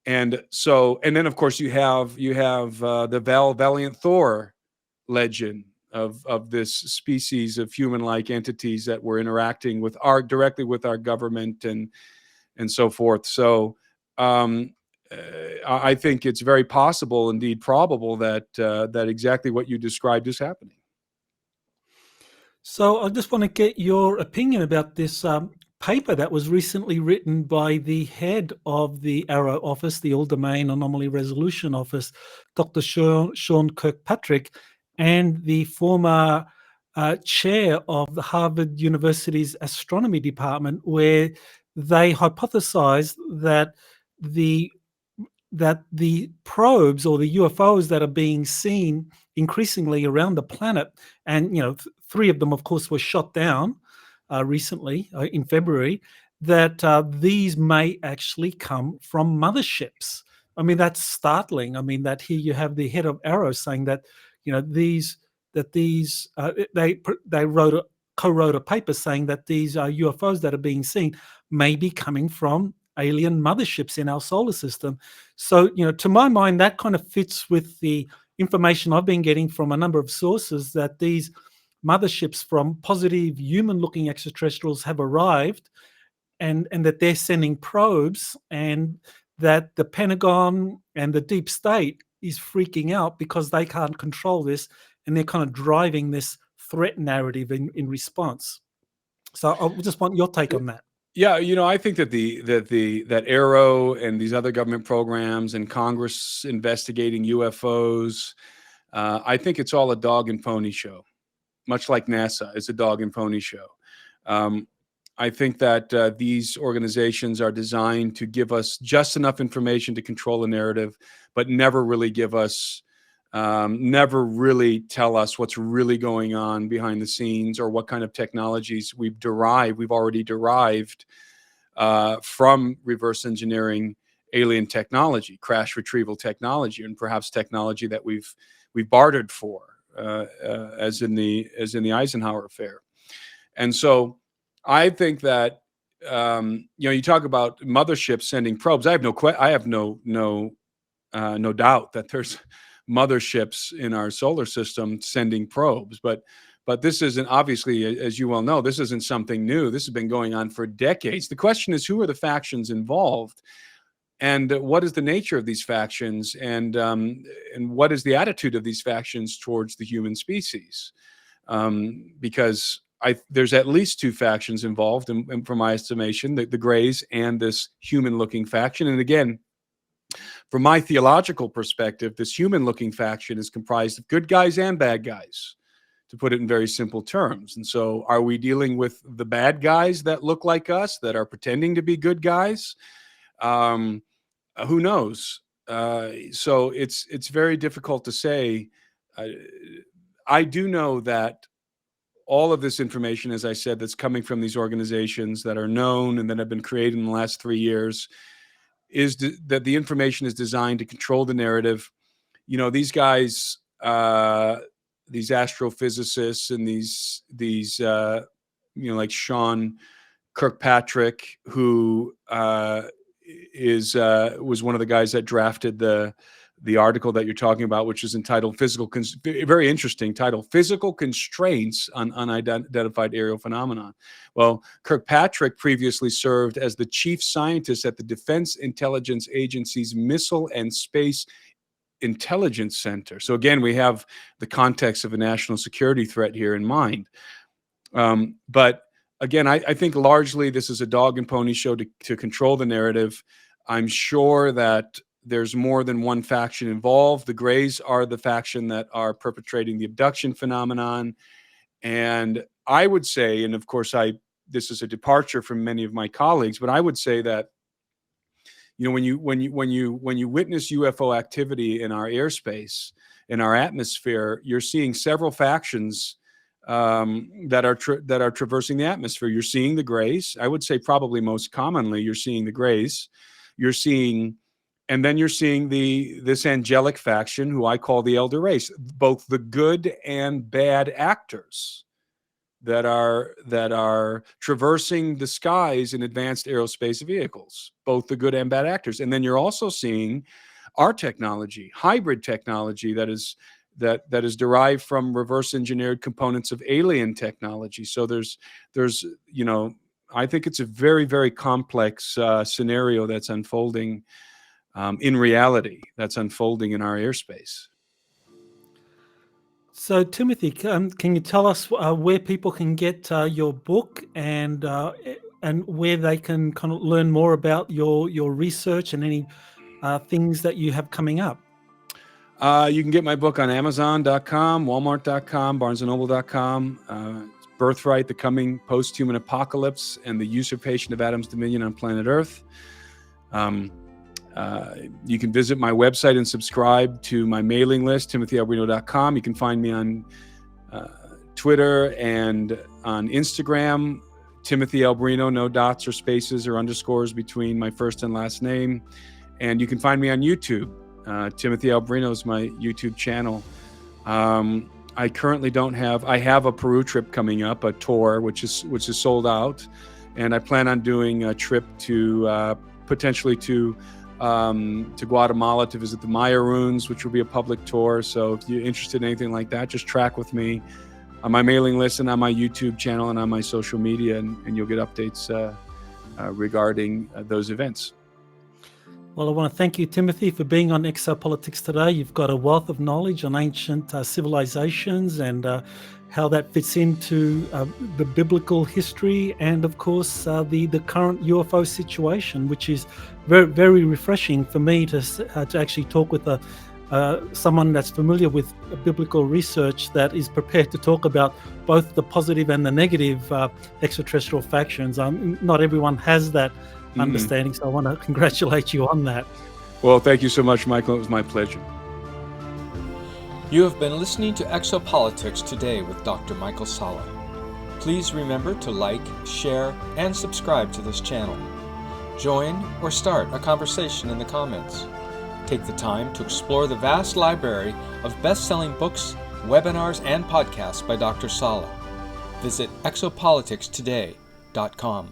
Speaker 3: then of course you have the Valiant Thor legend of this species of human-like entities that were interacting directly with our government and so forth. So I think it's very possible, indeed probable, that exactly what you described is happening.
Speaker 1: So I just want to get your opinion about this paper that was recently written by the head of the ARROW office, the All Domain Anomaly Resolution Office, Dr. Sean Kirkpatrick, and the former chair of the Harvard University's astronomy department, where they hypothesized that the probes or the UFOs that are being seen increasingly around the planet, and three of them, of course, were shot down recently in February, that these may actually come from motherships. I mean, that's startling. I mean, that here you have the head of ARROW saying that these they co-wrote a paper saying that these UFOs that are being seen may be coming from alien motherships in our solar system. So, to my mind, that kind of fits with the information I've been getting from a number of sources, that these motherships from positive human-looking extraterrestrials have arrived, and that they're sending probes, and that the Pentagon and the deep state is freaking out because they can't control this, and they're kind of driving this threat narrative in response. So I just want your take on that.
Speaker 3: Yeah, I think that that Arrow and these other government programs and Congress investigating UFOs, I think it's all a dog and pony show, much like NASA is a dog and pony show. I think that these organizations are designed to give us just enough information to control the narrative, but never really give us, never really tell us what's really going on behind the scenes, or what kind of technologies we've already derived from reverse engineering alien technology, crash retrieval technology, and perhaps technology that we've bartered for, as in the Eisenhower affair. And so I think that you talk about motherships sending probes. I have no doubt that there's motherships in our solar system sending probes, but this isn't, obviously, as you well know, this isn't something new. This has been going on for decades. The question is, who are the factions involved, and what is the nature of these factions, and what is the attitude of these factions towards the human species? Because there's at least two factions involved, and from my estimation, the Greys and this human-looking faction. And again, from my theological perspective, this human-looking faction is comprised of good guys and bad guys, to put it in very simple terms. And so, are we dealing with the bad guys that look like us, that are pretending to be good guys? Who knows? So it's very difficult to say. I do know that all of this information, as I said, that's coming from these organizations that are known and that have been created in the last 3 years, is that the information is designed to control the narrative. These guys, these astrophysicists, and these like Sean Kirkpatrick, who was one of the guys that drafted the article that you're talking about, which is entitled very interesting title, Physical Constraints on Unidentified Aerial Phenomenon. Well, Kirkpatrick previously served as the chief scientist at the Defense Intelligence Agency's Missile and Space Intelligence Center. So again, we have the context of a national security threat here in mind. But again, I think largely this is a dog and pony show to control the narrative. I'm sure that there's more than one faction involved. The Greys are the faction that are perpetrating the abduction phenomenon. And I would say, and of course this is a departure from many of my colleagues, but I would say that when you witness UFO activity in our airspace, in our atmosphere, you're seeing several factions that are traversing the atmosphere. You're seeing the Greys. I would say probably most commonly you're seeing the Greys. And then you're seeing this angelic faction, who I call the elder race, both the good and bad actors that are traversing the skies in advanced aerospace vehicles, both the good and bad actors. And then you're also seeing our technology, hybrid technology, that is derived from reverse engineered components of alien technology. So there's I think it's a very, very complex scenario that's unfolding in reality, that's unfolding in our airspace.
Speaker 1: So, Timothy, can you tell us where people can get your book, and where they can kind of learn more about your research and any things that you have coming up?
Speaker 3: You can get my book on Amazon.com, Walmart.com, BarnesandNoble.com. Birthright, The Coming Post-Human Apocalypse and the Usurpation of Adam's Dominion on Planet Earth. You can visit my website and subscribe to my mailing list, TimothyAlberino.com. You can find me on Twitter and on Instagram, Timothy Alberino, no dots or spaces or underscores between my first and last name. And you can find me on YouTube. Timothy Alberino is my YouTube channel. I currently I have a Peru trip coming up, a tour, which is sold out. And I plan on doing a trip to potentially to Guatemala to visit the Maya ruins, which will be a public tour. So if you're interested in anything like that, just track with me on my mailing list and on my YouTube channel and on my social media, and you'll get updates regarding those events.
Speaker 1: Well, I want to thank you, Timothy, for being on Exopolitics today. You've got a wealth of knowledge on ancient civilizations and how that fits into the biblical history and, of course, the current UFO situation, which is very, very refreshing for me to actually talk with someone that's familiar with biblical research that is prepared to talk about both the positive and the negative extraterrestrial factions. Not everyone has that understanding, so I want to congratulate you on that.
Speaker 3: Well, thank you so much, Michael. It was my pleasure.
Speaker 2: You have been listening to Exopolitics today with Dr. Michael Salla. Please remember to like, share, and subscribe to this channel. Join or start a conversation in the comments. Take the time to explore the vast library of best-selling books, webinars, and podcasts by Dr. Salla. Visit exopoliticstoday.com.